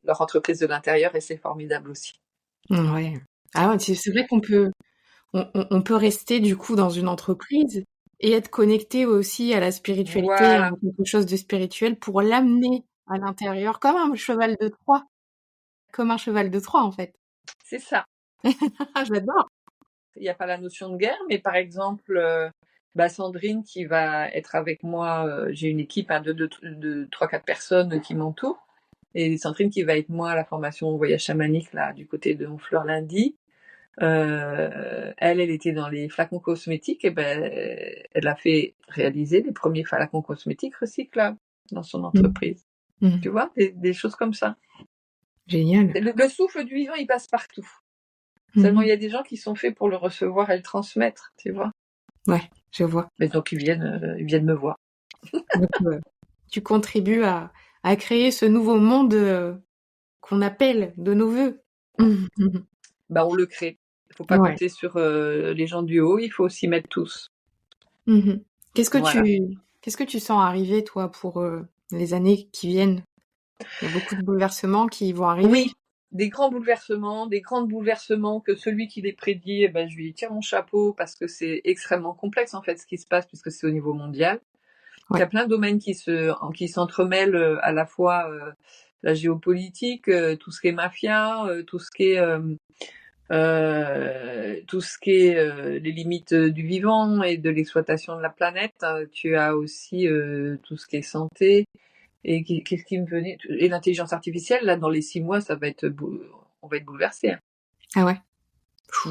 Speaker 2: leur entreprise de l'intérieur et c'est formidable aussi.
Speaker 1: Ouais. Ah ouais, c'est vrai on peut rester du coup dans une entreprise et être connecté aussi à la spiritualité, à quelque chose de spirituel pour l'amener à l'intérieur comme un cheval de Troie. Comme un cheval de Troie, en fait.
Speaker 2: C'est ça.
Speaker 1: J'adore.
Speaker 2: Il n'y a pas la notion de guerre, mais par exemple, Sandrine qui va être avec moi, j'ai une équipe de 3-4 personnes qui m'entourent. Et Sandrine qui va être moi à la formation voyage chamanique là du côté de Honfleur lundi. Elle était dans les flacons cosmétiques, et elle a fait réaliser les premiers flacons cosmétiques recyclables dans son entreprise. Tu vois, des choses comme ça.
Speaker 1: Génial.
Speaker 2: Le souffle du vivant, il passe partout. Seulement, il y a des gens qui sont faits pour le recevoir et le transmettre, tu vois.
Speaker 1: Ouais, je vois.
Speaker 2: Mais donc, ils viennent me voir.
Speaker 1: Donc, tu contribues à créer ce nouveau monde qu'on appelle de nos voeux.
Speaker 2: On le crée. Il faut pas compter sur les gens du haut, il faut s'y mettre tous.
Speaker 1: Qu'est-ce que tu sens arriver, toi, pour les années qui viennent? Il y a beaucoup de bouleversements qui vont arriver.
Speaker 2: Oui, des grands bouleversements, des grands bouleversements que celui qui les prédit, je lui tire mon chapeau parce que c'est extrêmement complexe en fait ce qui se passe puisque c'est au niveau mondial. Il y a plein de domaines qui s'entremêlent à la fois la géopolitique, tout ce qui est mafia, tout ce qui est les limites du vivant et de l'exploitation de la planète. Tu as aussi tout ce qui est santé. Et qu'est-ce qui me venait? Et l'intelligence artificielle, là, dans les 6 mois, on va être bouleversé. Hein.
Speaker 1: Ah ouais.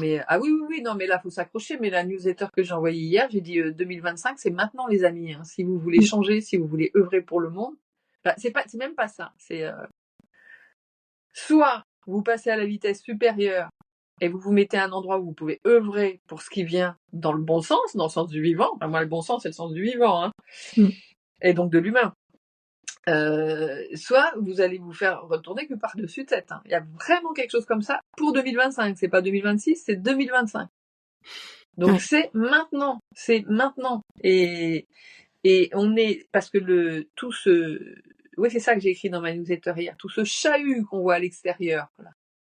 Speaker 2: Mais oui, non, mais là, faut s'accrocher. Mais la newsletter que j'ai envoyée hier, j'ai dit 2025, c'est maintenant, les amis. Hein. Si vous voulez changer, si vous voulez œuvrer pour le monde, c'est même pas ça. C'est soit vous passez à la vitesse supérieure et vous vous mettez à un endroit où vous pouvez œuvrer pour ce qui vient dans le bon sens, dans le sens du vivant. Moi, le bon sens, c'est le sens du vivant, hein. Et donc de l'humain. Soit vous allez vous faire retourner que par-dessus tête. Hein. Il y a vraiment quelque chose comme ça pour 2025. C'est pas 2026, c'est 2025. Donc c'est maintenant. Et on est, parce que oui, c'est ça que j'ai écrit dans ma newsletter hier, tout ce chahut qu'on voit à l'extérieur, là,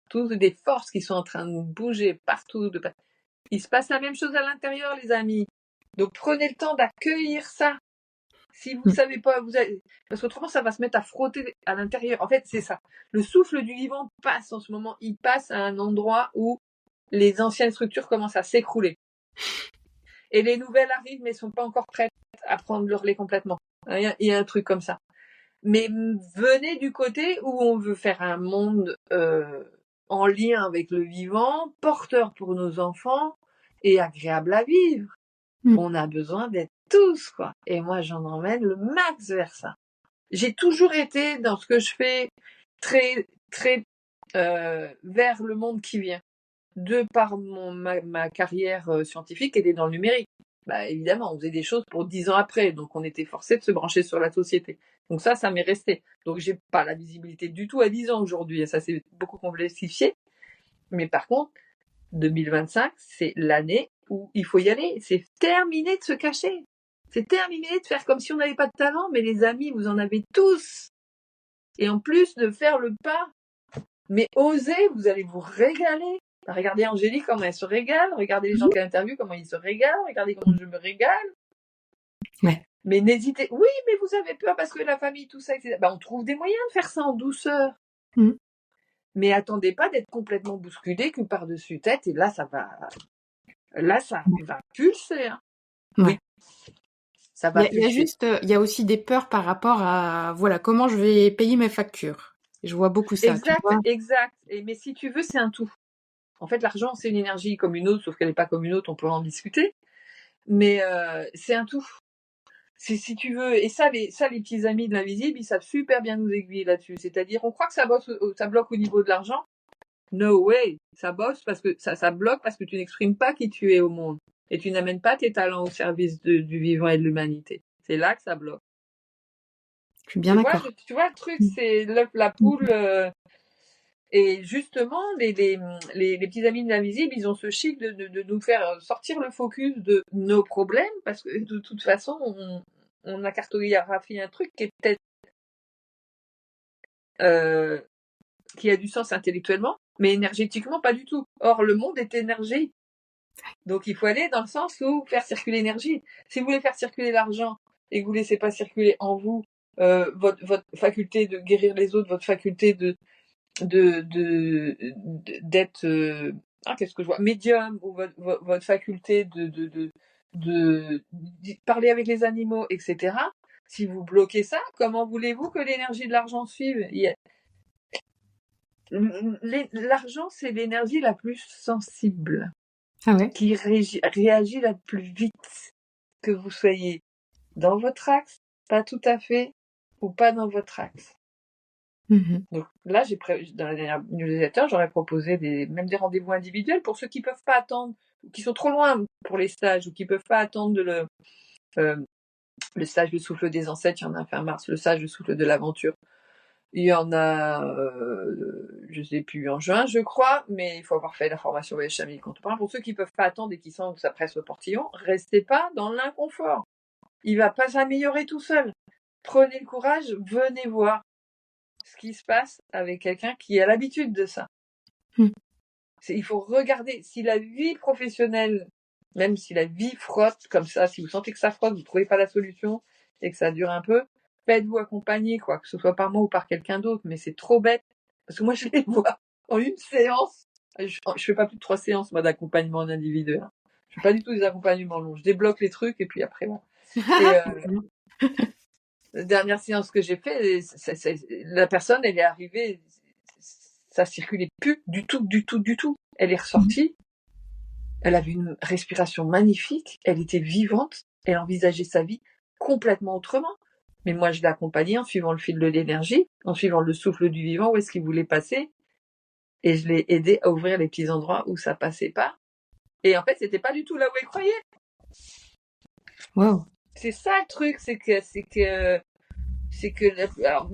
Speaker 2: toutes des forces qui sont en train de bouger partout, il se passe la même chose à l'intérieur, les amis. Donc prenez le temps d'accueillir ça. Si vous savez pas, parce qu'autrement ça va se mettre à frotter à l'intérieur. En fait, c'est ça. Le souffle du vivant passe en ce moment. Il passe à un endroit où les anciennes structures commencent à s'écrouler. Et les nouvelles arrivent, mais sont pas encore prêtes à prendre le relais complètement. Il y a un truc comme ça. Mais venez du côté où on veut faire un monde en lien avec le vivant, porteur pour nos enfants et agréable à vivre. On a besoin d'être tous, quoi. Et moi, j'en emmène le max vers ça. J'ai toujours été, dans ce que je fais, très, très vers le monde qui vient. De par ma carrière scientifique, elle est dans le numérique. Bah, évidemment, on faisait des choses pour 10 ans après, donc on était forcé de se brancher sur la société. Donc ça m'est resté. Donc j'ai pas la visibilité du tout à 10 ans aujourd'hui, ça s'est beaucoup complexifié. Mais par contre, 2025, c'est l'année où il faut y aller. C'est terminé de se cacher. C'est terminé de faire comme si on n'avait pas de talent, mais les amis, vous en avez tous. Et en plus de faire le pas, mais osez, vous allez vous régaler. Regardez Angélique, comment elle se régale. Regardez les gens qu'elle interviewe, comment ils se régalent. Regardez comment je me régale.
Speaker 1: Ouais.
Speaker 2: Mais n'hésitez. Oui, mais vous avez peur parce que la famille, tout ça, etc. Ben, on trouve des moyens de faire ça en douceur. Mais attendez pas d'être complètement bousculé que par-dessus tête. Et là, ça va pulser. Hein.
Speaker 1: Ouais.
Speaker 2: Oui. Ça va
Speaker 1: pulser. Il y a aussi des peurs par rapport à, voilà, comment je vais payer mes factures. Je vois beaucoup ça.
Speaker 2: Exact. Mais si tu veux, c'est un tout. En fait, l'argent, c'est une énergie comme une autre, sauf qu'elle n'est pas comme une autre, on peut en discuter. Mais c'est un tout. Si tu veux, et ça, les petits amis de l'invisible, ils savent super bien nous aiguiller là-dessus. C'est-à-dire, on croit que ça bloque au niveau de l'argent. No way. Ça bosse parce que ça bloque parce que tu n'exprimes pas qui tu es au monde. Et tu n'amènes pas tes talents au service du vivant et de l'humanité. C'est là que ça bloque.
Speaker 1: Je suis bien d'accord.
Speaker 2: Tu vois, le truc, c'est l'œuf, la poule. Et justement, les petits amis de l'invisible, ils ont ce chic de nous faire sortir le focus de nos problèmes, parce que de toute façon, on a cartographié un truc qui est peut-être qui a du sens intellectuellement, mais énergétiquement pas du tout. Or, le monde est énergie. Donc, il faut aller dans le sens où faire circuler l'énergie. Si vous voulez faire circuler l'argent et que vous laissez pas circuler en vous votre faculté de guérir les autres, votre faculté d'être qu'est-ce que je vois, médium, ou votre faculté de parler avec les animaux, etc. Si vous bloquez ça, comment voulez-vous que l'énergie de l'argent suive? L'argent, c'est l'énergie la plus sensible, qui réagit la plus vite, que vous soyez dans votre axe, pas tout à fait, ou pas dans votre axe. Donc là, dans la dernière newsletter, j'aurais proposé même des rendez-vous individuels pour ceux qui peuvent pas attendre, qui sont trop loin pour les stages, ou qui peuvent pas attendre le stage Le Souffle des Ancêtres. Il y en a fin mars, le stage Le Souffle de l'Aventure. Il y en a, je sais plus, en juin, je crois, mais il faut avoir fait la formation voyage chamanique contemporain. Pour ceux qui peuvent pas attendre et qui sentent que ça presse le portillon, restez pas dans l'inconfort. Il va pas s'améliorer tout seul. Prenez le courage, venez voir ce qui se passe avec quelqu'un qui a l'habitude de ça. Il faut regarder si la vie professionnelle, même si la vie frotte comme ça, si vous sentez que ça frotte, vous ne trouvez pas la solution et que ça dure un peu, faites-vous accompagner, quoi, que ce soit par moi ou par quelqu'un d'autre, mais c'est trop bête. Parce que moi, je les vois en une séance. Je fais pas plus de 3 séances, moi, d'accompagnement en individuel. Je fais pas du tout des accompagnements longs. Je débloque les trucs et puis après, bon. La dernière séance que j'ai fait, la personne, elle est arrivée, ça circulait plus du tout. Elle est ressortie. Elle avait une respiration magnifique. Elle était vivante. Elle envisageait sa vie complètement autrement. Mais moi, je l'ai accompagnée en suivant le fil de l'énergie, en suivant le souffle du vivant, où est-ce qu'il voulait passer. Et je l'ai aidée à ouvrir les petits endroits où ça passait pas. Et en fait, c'était pas du tout là où elle croyait.
Speaker 1: Wow.
Speaker 2: C'est ça le truc, c'est que alors,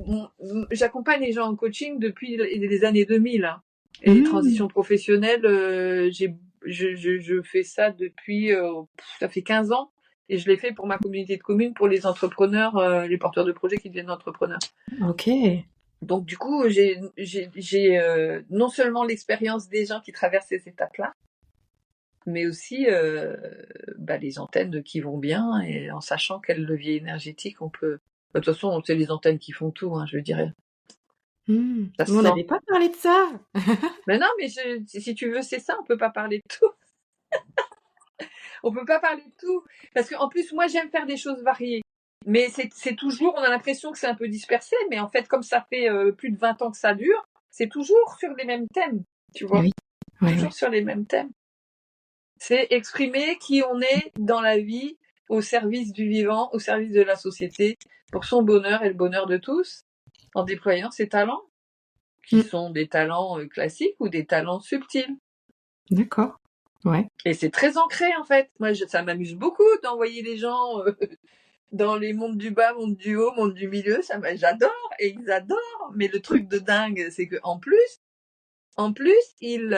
Speaker 2: j'accompagne les gens en coaching depuis les années 2000. Hein. Et les transitions professionnelles, j'ai je fais ça depuis, ça fait 15 ans. Et je l'ai fait pour ma communauté de communes, pour les entrepreneurs, les porteurs de projets qui deviennent entrepreneurs.
Speaker 1: Ok.
Speaker 2: Donc du coup, j'ai non seulement l'expérience des gens qui traversent ces étapes-là, mais aussi les antennes qui vont bien, et en sachant quel levier énergétique on peut. De toute façon, c'est les antennes qui font tout, hein, je dirais. Ça se
Speaker 1: On
Speaker 2: sent.
Speaker 1: n'avait pas parlé de ça.
Speaker 2: Mais non, mais si tu veux, c'est ça, on peut pas parler de tout. On peut pas parler de tout. Parce qu'en plus, moi, j'aime faire des choses variées. Mais c'est toujours, on a l'impression que c'est un peu dispersé, mais en fait, comme ça fait plus de 20 ans que ça dure, c'est toujours sur les mêmes thèmes, tu vois.
Speaker 1: Oui. Ouais,
Speaker 2: Toujours
Speaker 1: ouais.
Speaker 2: sur les mêmes thèmes. C'est exprimer qui on est dans la vie, au service du vivant, au service de la société, pour son bonheur et le bonheur de tous, en déployant ses talents, qui sont des talents classiques ou des talents subtils.
Speaker 1: D'accord. Ouais.
Speaker 2: Et c'est très ancré, en fait. Moi, ça m'amuse beaucoup d'envoyer les gens dans les mondes du bas, monde du haut, monde du milieu. J'adore, et ils adorent. Mais le truc de dingue, c'est que en plus, ils,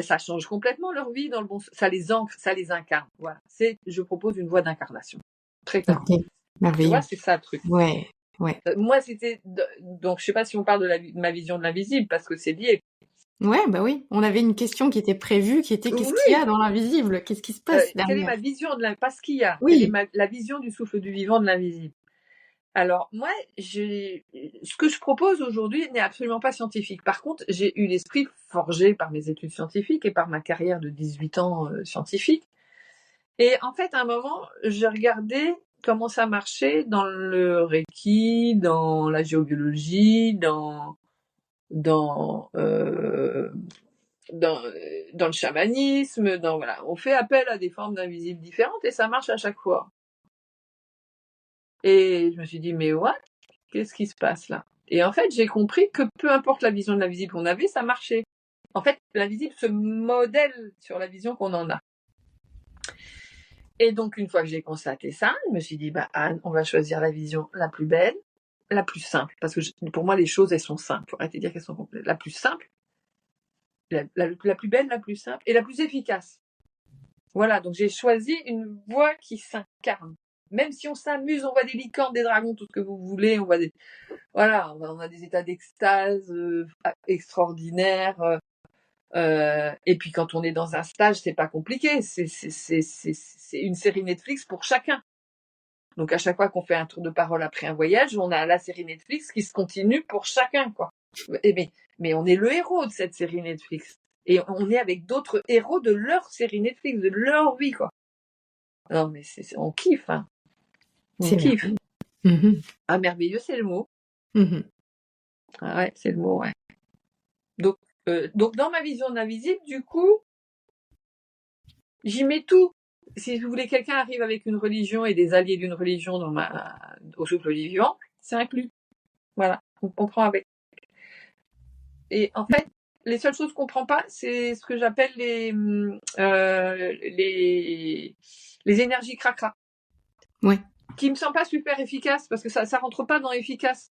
Speaker 2: ça change complètement leur vie dans le bon sens. Ça les ancre, ça les incarne. Voilà. Je propose une voie d'incarnation. Très clairement.
Speaker 1: Ok.
Speaker 2: Tu vois,
Speaker 1: Merveilleux.
Speaker 2: c'est ça le truc.
Speaker 1: Ouais. Ouais.
Speaker 2: Moi, donc, je sais pas si on parle de ma vision de l'invisible, parce que c'est lié.
Speaker 1: Ouais, bah oui. On avait une question qui était prévue, qui était qu'est-ce qu'il y
Speaker 2: Oui.
Speaker 1: a dans l'invisible? Qu'est-ce qui se passe
Speaker 2: Quelle est
Speaker 1: derrière?
Speaker 2: ma vision pas ce qu'il y a. Quelle est
Speaker 1: Oui.
Speaker 2: la vision du souffle du vivant de l'invisible. Alors, moi, ce que je propose aujourd'hui n'est absolument pas scientifique. Par contre, j'ai eu l'esprit forgé par mes études scientifiques et par ma carrière de 18 ans scientifique. Et en fait, à un moment, j'ai regardé comment ça marchait dans le Reiki, dans la géobiologie, dans, euh, dans le chamanisme, voilà. On fait appel à des formes d'invisibles différentes et ça marche à chaque fois. Et je me suis dit, mais what? Qu'est-ce qui se passe là? Et en fait, j'ai compris que peu importe la vision de l'invisible qu'on avait, ça marchait. En fait, l'invisible se modèle sur la vision qu'on en a. Et donc, une fois que j'ai constaté ça, je me suis dit, Anne, on va choisir la vision la plus belle, la plus simple. Parce que pour moi, les choses, elles sont simples. Faut arrêter de dire qu'elles sont complètes. La plus simple, la plus belle, la plus simple et la plus efficace. Voilà, donc j'ai choisi une voie qui s'incarne. Même si on s'amuse, on voit des licornes, des dragons, tout ce que vous voulez, on voit on a des états d'extase extraordinaires. Et puis quand on est dans un stage, c'est pas compliqué. C'est une série Netflix pour chacun. Donc à chaque fois qu'on fait un tour de parole après un voyage, on a la série Netflix qui se continue pour chacun, quoi. Mais on est le héros de cette série Netflix. Et on est avec d'autres héros de leur série Netflix, de leur vie, quoi. Non, mais on kiffe, hein. On kiffe.
Speaker 1: Merveilleux.
Speaker 2: Ah, merveilleux, c'est le mot. Ah ouais, c'est le mot, ouais. Donc dans ma vision de l'invisible, du coup, j'y mets tout. Si vous voulez, quelqu'un arrive avec une religion et des alliés d'une religion au souffle du vivant, c'est inclus. Voilà, on comprend avec. Et en fait, les seules choses qu'on prend pas, c'est ce que j'appelle les énergies cracra.
Speaker 1: Ouais.
Speaker 2: Qui me semblent pas super efficaces, parce que ça rentre pas dans efficace.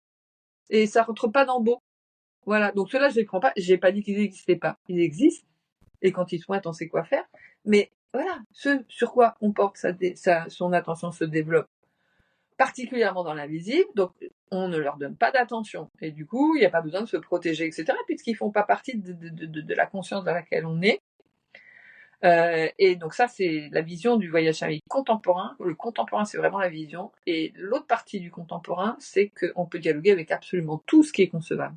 Speaker 2: Et ça rentre pas dans beau. Voilà, donc ceux-là, je les prends pas. J'ai pas dit qu'ils n'existaient pas. Ils existent. Et quand ils pointent, on sait quoi faire. Mais voilà, ce sur quoi on porte son attention se développe, particulièrement dans l'invisible. Donc, on ne leur donne pas d'attention. Et du coup, il n'y a pas besoin de se protéger, etc., puisqu'ils font pas partie de la conscience dans laquelle on est. Et donc ça, c'est la vision du voyage chamanique contemporain. Le contemporain, c'est vraiment la vision. Et l'autre partie du contemporain, c'est qu'on peut dialoguer avec absolument tout ce qui est concevable.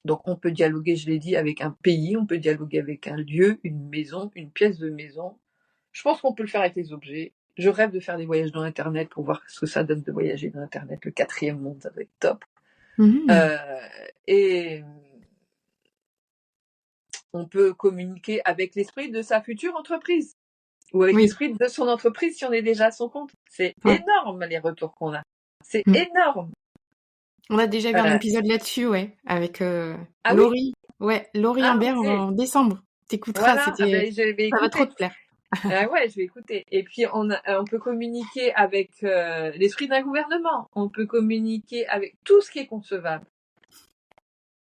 Speaker 2: Donc on peut dialoguer, je l'ai dit, avec un pays, on peut dialoguer avec un lieu, une maison, une pièce de maison. Je pense qu'on peut le faire avec les objets. Je rêve de faire des voyages dans Internet pour voir ce que ça donne de voyager dans Internet. Le 4e monde, ça doit être top. Et on peut communiquer avec l'esprit de sa future entreprise ou avec l'esprit de son entreprise si on est déjà à son compte. C'est énorme les retours qu'on a. C'est énorme.
Speaker 1: On a déjà vu un épisode là-dessus, ouais, avec
Speaker 2: Ah
Speaker 1: Laurie. Oui, ouais, Laurie Imbert en décembre. T'écouteras,
Speaker 2: voilà,
Speaker 1: ça va trop te plaire.
Speaker 2: Ouais, je vais écouter. Et puis on peut communiquer avec l'esprit d'un gouvernement. On peut communiquer avec tout ce qui est concevable.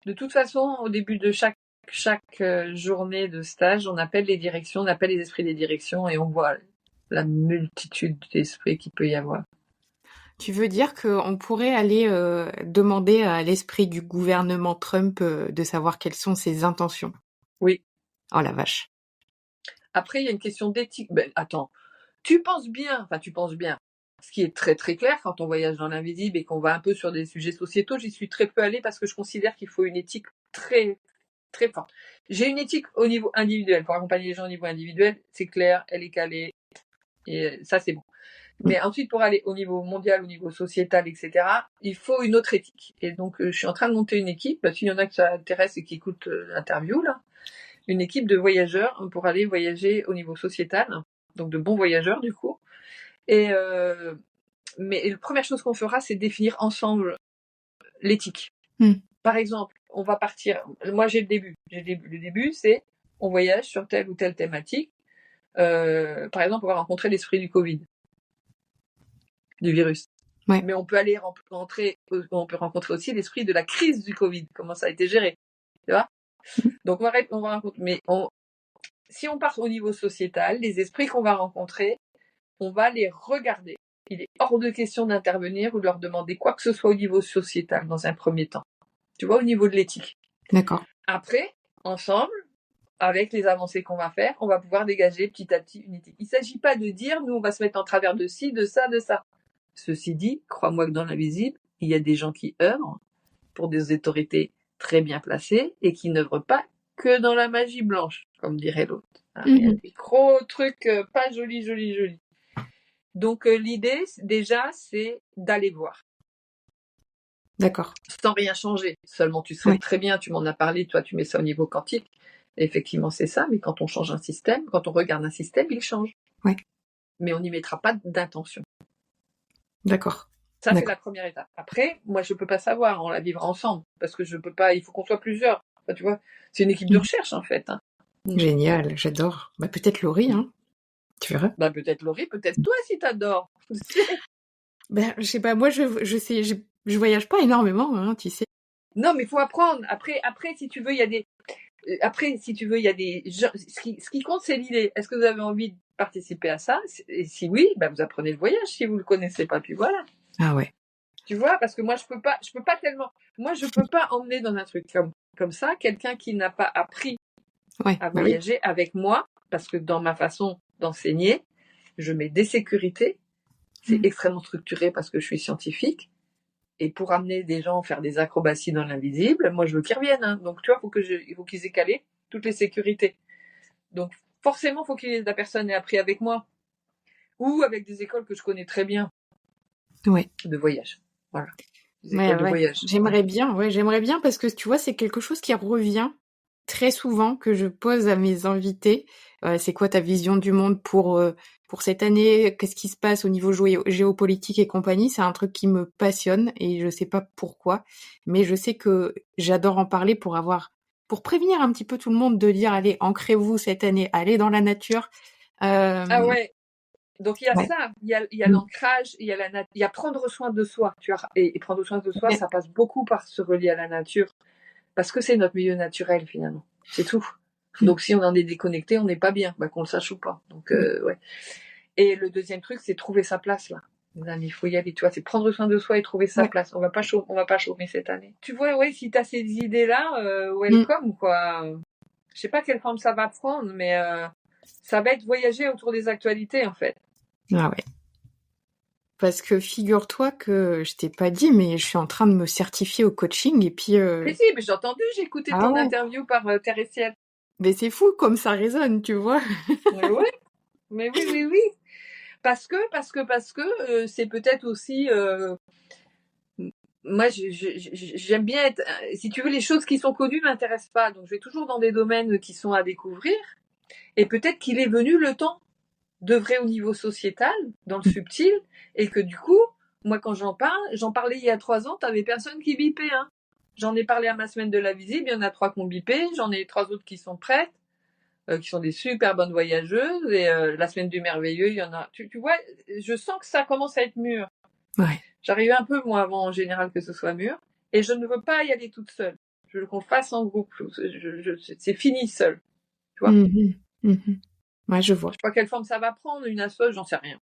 Speaker 2: De toute façon, au début de chaque journée de stage, on appelle les directions, on appelle les esprits des directions et on voit la multitude d'esprits qu'il peut y avoir.
Speaker 1: Tu veux dire qu'on pourrait aller demander à l'esprit du gouvernement Trump de savoir quelles sont ses intentions?
Speaker 2: Oui.
Speaker 1: Oh la vache.
Speaker 2: Après, il y a une question d'éthique. Ben, attends, tu penses bien. Ce qui est très très clair quand on voyage dans l'invisible et qu'on va un peu sur des sujets sociétaux, j'y suis très peu allée parce que je considère qu'il faut une éthique très très forte. J'ai une éthique au niveau individuel. Pour accompagner les gens au niveau individuel, c'est clair, elle est calée, et ça c'est bon. Mais ensuite, pour aller au niveau mondial, au niveau sociétal, etc., il faut une autre éthique. Et donc, je suis en train de monter une équipe, s'il y en a que ça intéresse et qui écoutent l'interview, là, une équipe de voyageurs pour aller voyager au niveau sociétal, donc de bons voyageurs, du coup. Mais la première chose qu'on fera, c'est définir ensemble l'éthique. Par exemple, on va partir. Moi, j'ai le début. Le début, c'est on voyage sur telle ou telle thématique. Par exemple, on va rencontrer l'esprit du Covid, du virus.
Speaker 1: Ouais.
Speaker 2: Mais on peut aller on peut rencontrer aussi l'esprit de la crise du Covid, comment ça a été géré. Tu vois? Donc, on va rencontrer. Mais si on part au niveau sociétal, les esprits qu'on va rencontrer, on va les regarder. Il est hors de question d'intervenir ou de leur demander quoi que ce soit au niveau sociétal dans un premier temps. Tu vois, au niveau de l'éthique.
Speaker 1: D'accord.
Speaker 2: Après, ensemble, avec les avancées qu'on va faire, on va pouvoir dégager petit à petit une éthique. Il ne s'agit pas de dire, nous, on va se mettre en travers de ci, de ça, de ça. Ceci dit, crois-moi que dans l'invisible, il y a des gens qui œuvrent pour des autorités très bien placées et qui n'œuvrent pas que dans la magie blanche, comme dirait l'autre. Il y a des gros trucs pas jolis. Donc l'idée, déjà, c'est d'aller voir.
Speaker 1: D'accord.
Speaker 2: Sans rien changer. Seulement, tu sais très bien, tu m'en as parlé, toi, tu mets ça au niveau quantique. Effectivement, c'est ça, mais quand on change un système, quand on regarde un système, il change.
Speaker 1: Ouais.
Speaker 2: Mais on n'y mettra pas d'intention.
Speaker 1: D'accord.
Speaker 2: Ça, c'est la première étape. Après, moi, je peux pas savoir, on la vivra ensemble, parce que je peux pas, il faut qu'on soit plusieurs. Enfin, tu vois, c'est une équipe de recherche, en fait.
Speaker 1: Génial, j'adore. Bah, peut-être Laurie, hein. Tu verras.
Speaker 2: Bah, peut-être Laurie, peut-être toi, si t'adores.
Speaker 1: Ben, je sais pas, moi, je sais, je voyage pas énormément, hein, tu sais.
Speaker 2: Non, mais il faut apprendre. Après, si tu veux, il y a des, gens, ce qui compte, c'est l'idée. Est-ce que vous avez envie de participer à ça? Et si oui, bah, vous apprenez le voyage si vous le connaissez pas, puis voilà.
Speaker 1: Ah ouais.
Speaker 2: Tu vois, parce que moi, je peux pas tellement, moi, je peux pas emmener dans un truc comme ça, quelqu'un qui n'a pas appris à voyager avec moi, parce que dans ma façon d'enseigner, je mets des sécurités. C'est extrêmement structuré parce que je suis scientifique. Et pour amener des gens faire des acrobaties dans l'invisible, moi, je veux qu'ils reviennent, hein. Donc, tu vois, il faut qu'ils aient calé toutes les sécurités. Donc, forcément, faut que la personne ait appris avec moi. Ou avec des écoles que je connais très bien.
Speaker 1: Ouais.
Speaker 2: De voyage. Voilà. Des écoles de voyage.
Speaker 1: J'aimerais bien parce que tu vois, c'est quelque chose qui revient très souvent que je pose à mes invités. C'est quoi ta vision du monde pour cette année? Qu'est-ce qui se passe au niveau géopolitique et compagnie? C'est un truc qui me passionne et je sais pas pourquoi, mais je sais que j'adore en parler pour prévenir un petit peu tout le monde de dire allez, ancrez-vous cette année, allez dans la nature.
Speaker 2: Ah ouais. Donc il y a ça, il y a l'ancrage, il y a prendre soin de soi. Et prendre soin de soi, ça passe beaucoup par se relier à la nature, parce que c'est notre milieu naturel finalement. C'est tout. Donc si on en est déconnecté, on n'est pas bien, qu'on le sache ou pas. Donc ouais. Et le deuxième truc, c'est trouver sa place là. Il faut y aller, tu vois, c'est prendre soin de soi et trouver sa place. On va pas chômer cette année. Tu vois, ouais, si t'as ces idées-là, welcome, quoi. Je sais pas quelle forme ça va prendre, mais ça va être voyager autour des actualités, en fait.
Speaker 1: Ah ouais. Parce que figure-toi que je t'ai pas dit, mais je suis en train de me certifier au coaching et puis...
Speaker 2: Mais si, mais j'ai entendu, j'ai écouté ton interview par Terre et Ciel.
Speaker 1: Mais c'est fou comme ça résonne, tu vois.
Speaker 2: Mais oui. Parce que c'est peut-être aussi... moi, j'aime bien être... Si tu veux, les choses qui sont connues m'intéressent pas. Donc, je vais toujours dans des domaines qui sont à découvrir. Et peut-être qu'il est venu le temps d'œuvrer au niveau sociétal, dans le subtil, et que du coup, moi, quand j'en parlais il y a 3 ans, t'avais personne qui bipait, hein. J'en ai parlé à ma semaine de la visible, il y en a 3 qui ont bipé, j'en ai 3 autres qui sont prêtes, qui sont des super bonnes voyageuses, et la semaine du merveilleux, il y en a... Tu vois, je sens que ça commence à être mûr.
Speaker 1: Ouais.
Speaker 2: J'arrive un peu, moi, avant, en général, que ce soit mûr, et je ne veux pas y aller toute seule. Je veux qu'on fasse en groupe. C'est fini seul. Tu vois?
Speaker 1: Ouais, je vois.
Speaker 2: Je sais pas quelle forme ça va prendre, une asso, j'en sais rien.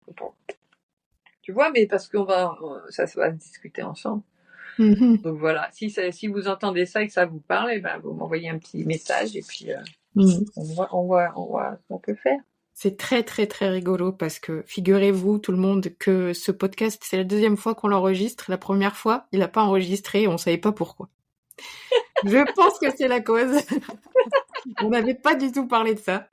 Speaker 2: Tu vois, mais parce qu'on va, ça va se discuter ensemble. Donc voilà, si vous entendez ça et que ça vous parle, eh ben, vous m'envoyez un petit message et puis on voit ce qu'on peut faire.
Speaker 1: C'est très très très rigolo parce que figurez-vous tout le monde que ce podcast, c'est la deuxième fois qu'on l'enregistre. La première fois, il n'a pas enregistré et on savait pas pourquoi. Je pense que c'est la cause. On n'avait pas du tout parlé de ça.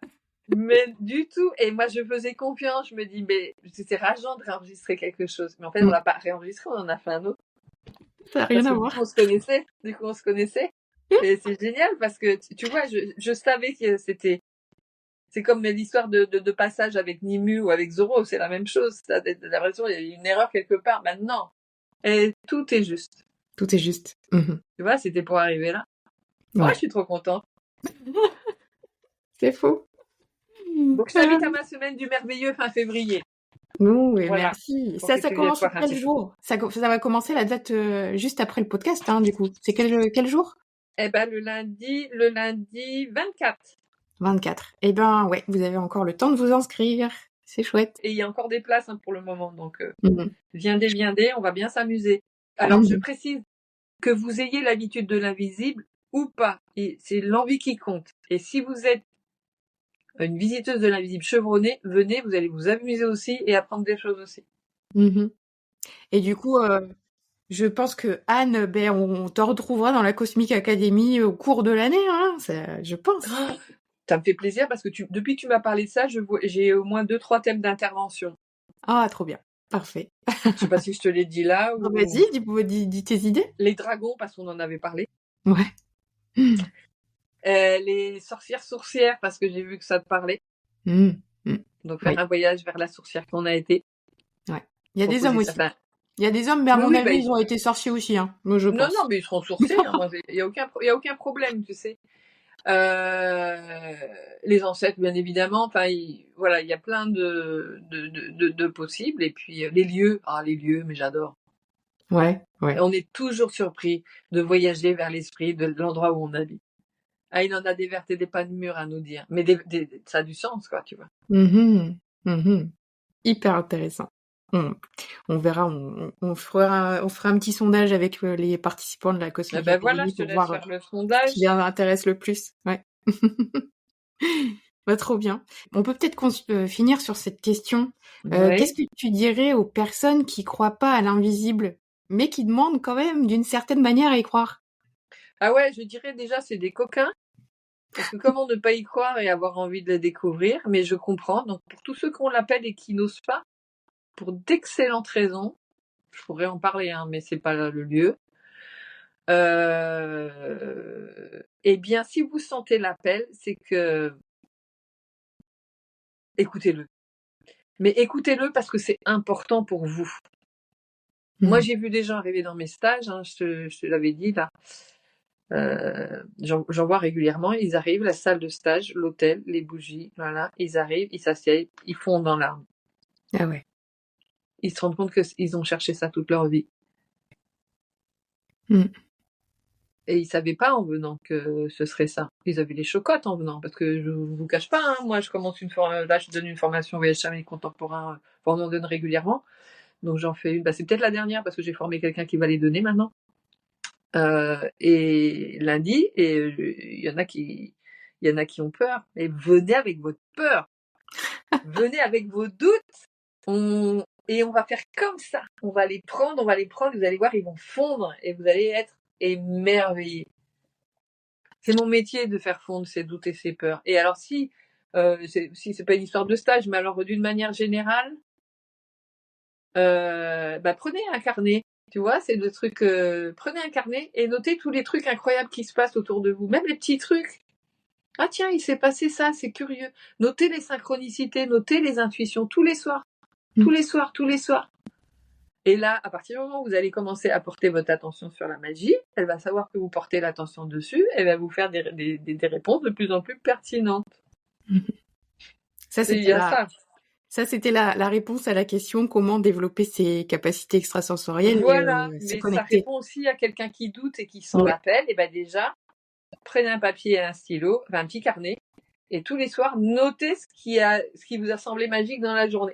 Speaker 2: Mais du tout. Et moi, je faisais confiance. Je me dis, mais c'est rageant de réenregistrer quelque chose. Mais en fait, on l'a pas réenregistré, on en a fait un autre.
Speaker 1: Ça n'a rien à
Speaker 2: Parce que
Speaker 1: voir.
Speaker 2: du coup, on se connaissait. Et c'est génial parce que, tu vois, je savais que c'est comme l'histoire de passage avec Nimue ou avec Zoro, c'est la même chose. T'as l'impression qu'il y a eu une erreur quelque part. Maintenant, et tout est juste.
Speaker 1: Tout est juste.
Speaker 2: Tu vois, c'était pour arriver là. Ouais, je suis trop contente.
Speaker 1: C'est faux.
Speaker 2: Donc, je t'invite à ma semaine du merveilleux fin février.
Speaker 1: Oui,
Speaker 2: voilà.
Speaker 1: Merci. Ça commence quel jour? Ça va commencer la date juste après le podcast, hein, du coup. C'est quel jour?
Speaker 2: Eh ben, le lundi 24.
Speaker 1: 24. Eh ben, ouais, vous avez encore le temps de vous inscrire. C'est chouette.
Speaker 2: Et il y a encore des places pour le moment, donc viendez, on va bien s'amuser. Alors, je précise que vous ayez l'habitude de l'invisible ou pas, et c'est l'envie qui compte. Et si vous êtes une visiteuse de l'invisible chevronnée, venez, vous allez vous amuser aussi et apprendre des choses aussi.
Speaker 1: Et du coup, je pense que Anne, ben, on te retrouvera dans la Cosmic Academy au cours de l'année, hein, je pense.
Speaker 2: Ça me fait plaisir parce que depuis que tu m'as parlé de ça, j'ai au moins 2-3 thèmes d'intervention.
Speaker 1: Ah, trop bien. Parfait.
Speaker 2: Je sais pas si je te l'ai dit là ou...
Speaker 1: Vas-y, dis tes idées.
Speaker 2: Les dragons, parce qu'on en avait parlé.
Speaker 1: Ouais.
Speaker 2: Les sorcières sourcières, parce que j'ai vu que ça te parlait. Donc faire un voyage vers la sorcière qu'on a été.
Speaker 1: Ouais. Il y a des hommes aussi. Il y a des hommes, mais à mon avis, ils ont été sorciers aussi, hein. Moi, je pense.
Speaker 2: Non, mais ils seront sorciers. Il y a aucun problème, tu sais. Les ancêtres, bien évidemment. Enfin, voilà, il y a plein de possibles. Et puis les lieux, mais j'adore.
Speaker 1: Ouais.
Speaker 2: On est toujours surpris de voyager vers l'esprit de l'endroit où on habite. Ah, il en a des vertes et des pas de mûres à nous dire. Mais ça a du sens, quoi, tu vois.
Speaker 1: Hyper intéressant. On verra, on fera un petit sondage avec les participants de la Cosmic
Speaker 2: Academy voilà, je te
Speaker 1: pour
Speaker 2: laisse
Speaker 1: voir
Speaker 2: faire le sondage.
Speaker 1: Ce qui les intéresse le plus. Ouais. Bah, trop bien. On peut peut-être finir sur cette question. Qu'est-ce que tu dirais aux personnes qui croient pas à l'invisible, mais qui demandent quand même d'une certaine manière à y croire?
Speaker 2: Ah ouais, je dirais déjà c'est des coquins. Parce que comment ne pas y croire et avoir envie de le découvrir, mais je comprends. Donc pour tous ceux qu'on l'appelle et qui n'osent pas, pour d'excellentes raisons, je pourrais en parler, hein, mais c'est pas là le lieu. Eh bien, si vous sentez l'appel, c'est que écoutez-le. Mais écoutez-le parce que c'est important pour vous. Moi, j'ai vu des gens arriver dans mes stages, hein, je te l'avais dit là. J'en vois régulièrement. Ils arrivent, la salle de stage, l'hôtel, les bougies, voilà. Ils arrivent, ils s'assiedent, ils fondent dans l'arme.
Speaker 1: Ah ouais.
Speaker 2: Ils se rendent compte qu'ils ont cherché ça toute leur vie. Et ils savaient pas en venant que ce serait ça. Ils avaient les chocottes en venant, parce que je vous cache pas, hein, moi je commence là je donne une formation voyage chamanique contemporain, on en donne régulièrement. Donc j'en fais une, c'est peut-être la dernière parce que j'ai formé quelqu'un qui va les donner maintenant. Et lundi, et il y en a qui ont peur. Et venez avec votre peur. Venez avec vos doutes. Et on va faire comme ça. On va les prendre. Vous allez voir, ils vont fondre et vous allez être émerveillés. C'est mon métier de faire fondre ces doutes et ces peurs. Et alors si c'est pas une histoire de stage, mais alors d'une manière générale, prenez un carnet. Tu vois, c'est le truc, prenez un carnet et notez tous les trucs incroyables qui se passent autour de vous, même les petits trucs. Ah tiens, il s'est passé ça, c'est curieux. Notez les synchronicités, notez les intuitions tous les soirs. Tous les soirs. Et là, à partir du moment où vous allez commencer à porter votre attention sur la magie, elle va savoir que vous portez l'attention dessus, elle va vous faire des réponses de plus en plus pertinentes.
Speaker 1: Ça, Ça, c'était la réponse à la question comment développer ses capacités extrasensorielles
Speaker 2: Voilà,
Speaker 1: et se
Speaker 2: mais ça
Speaker 1: connecter.
Speaker 2: répond aussi à quelqu'un qui doute et qui s'en
Speaker 1: Ouais.
Speaker 2: rappelle. Et ben déjà, prenez un papier et un stylo, enfin un petit carnet, et tous les soirs, notez ce qui vous a semblé magique dans la journée.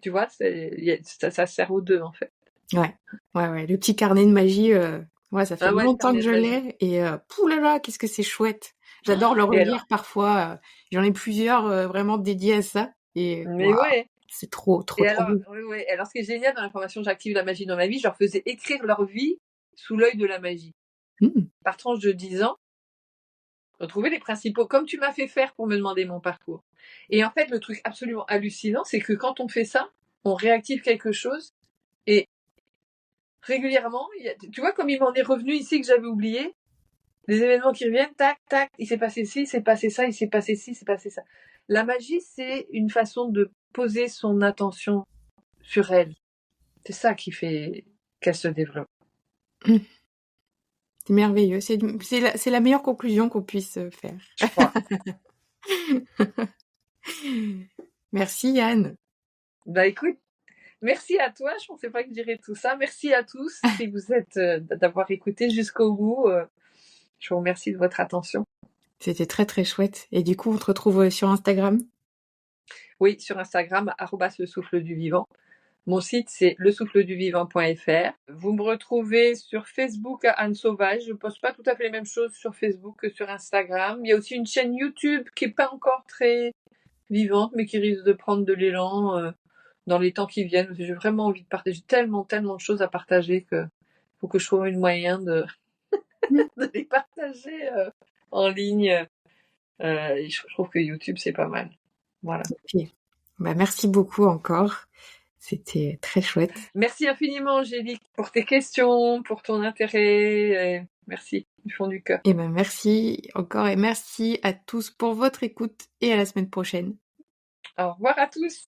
Speaker 2: Tu vois, ça sert aux deux, en fait.
Speaker 1: Ouais. Le petit carnet de magie, ça fait
Speaker 2: Ah ouais, le
Speaker 1: longtemps que
Speaker 2: carnet
Speaker 1: je
Speaker 2: de magie.
Speaker 1: l'ai et poulala, qu'est-ce que c'est chouette. J'adore le
Speaker 2: Et alors,
Speaker 1: relire parfois. J'en ai plusieurs vraiment dédiés à ça et
Speaker 2: mais
Speaker 1: waouh,
Speaker 2: ouais.
Speaker 1: c'est trop
Speaker 2: Et
Speaker 1: beau.
Speaker 2: ouais. Alors, ce qui est génial dans la formation J'active la magie dans ma vie, je leur faisais écrire leur vie sous l'œil de la magie. Par tranche de 10 ans, retrouver les principaux, comme tu m'as fait faire pour me demander mon parcours. Et en fait, le truc absolument hallucinant, c'est que quand on fait ça, on réactive quelque chose et régulièrement, tu vois comme il m'en est revenu ici que j'avais oublié, les événements qui reviennent, tac, tac, il s'est passé ci, il s'est passé ça, il s'est passé ci, il s'est passé ça. La magie, c'est une façon de poser son attention sur elle. C'est ça qui fait qu'elle se développe.
Speaker 1: C'est merveilleux. C'est la meilleure conclusion qu'on puisse faire.
Speaker 2: Je crois.
Speaker 1: Merci Yann.
Speaker 2: Bah écoute, merci à toi. Je pensais pas que je dirais tout ça. Merci à tous si vous êtes d'avoir écouté jusqu'au bout. Je vous remercie de votre attention.
Speaker 1: C'était très très chouette. Et du coup, on te retrouve sur Instagram?
Speaker 2: Oui, sur Instagram, @le souffle du vivant. Mon site, c'est lesouffleduvivant.fr. Vous me retrouvez sur Facebook à Anne Sauvage. Je poste pas tout à fait les mêmes choses sur Facebook que sur Instagram. Il y a aussi une chaîne YouTube qui est pas encore très vivante, mais qui risque de prendre de l'élan dans les temps qui viennent. J'ai vraiment envie de partager tellement de choses à partager que faut que je trouve un moyen de les partager en ligne. Je trouve que YouTube, c'est pas mal. Voilà.
Speaker 1: Ok. Bah, merci beaucoup encore. C'était très chouette.
Speaker 2: Merci infiniment, Angélique, pour tes questions, pour ton intérêt. Merci du fond du cœur.
Speaker 1: Et ben merci encore et merci à tous pour votre écoute et à la semaine prochaine.
Speaker 2: Au revoir à tous.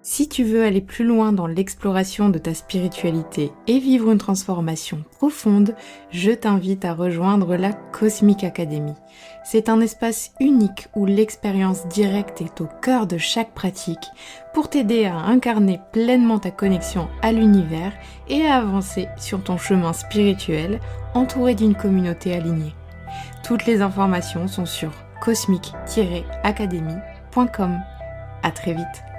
Speaker 1: Si tu veux aller plus loin dans l'exploration de ta spiritualité et vivre une transformation profonde, je t'invite à rejoindre la Cosmic Academy. C'est un espace unique où l'expérience directe est au cœur de chaque pratique pour t'aider à incarner pleinement ta connexion à l'univers et à avancer sur ton chemin spirituel entouré d'une communauté alignée. Toutes les informations sont sur cosmic-academy.com. À très vite.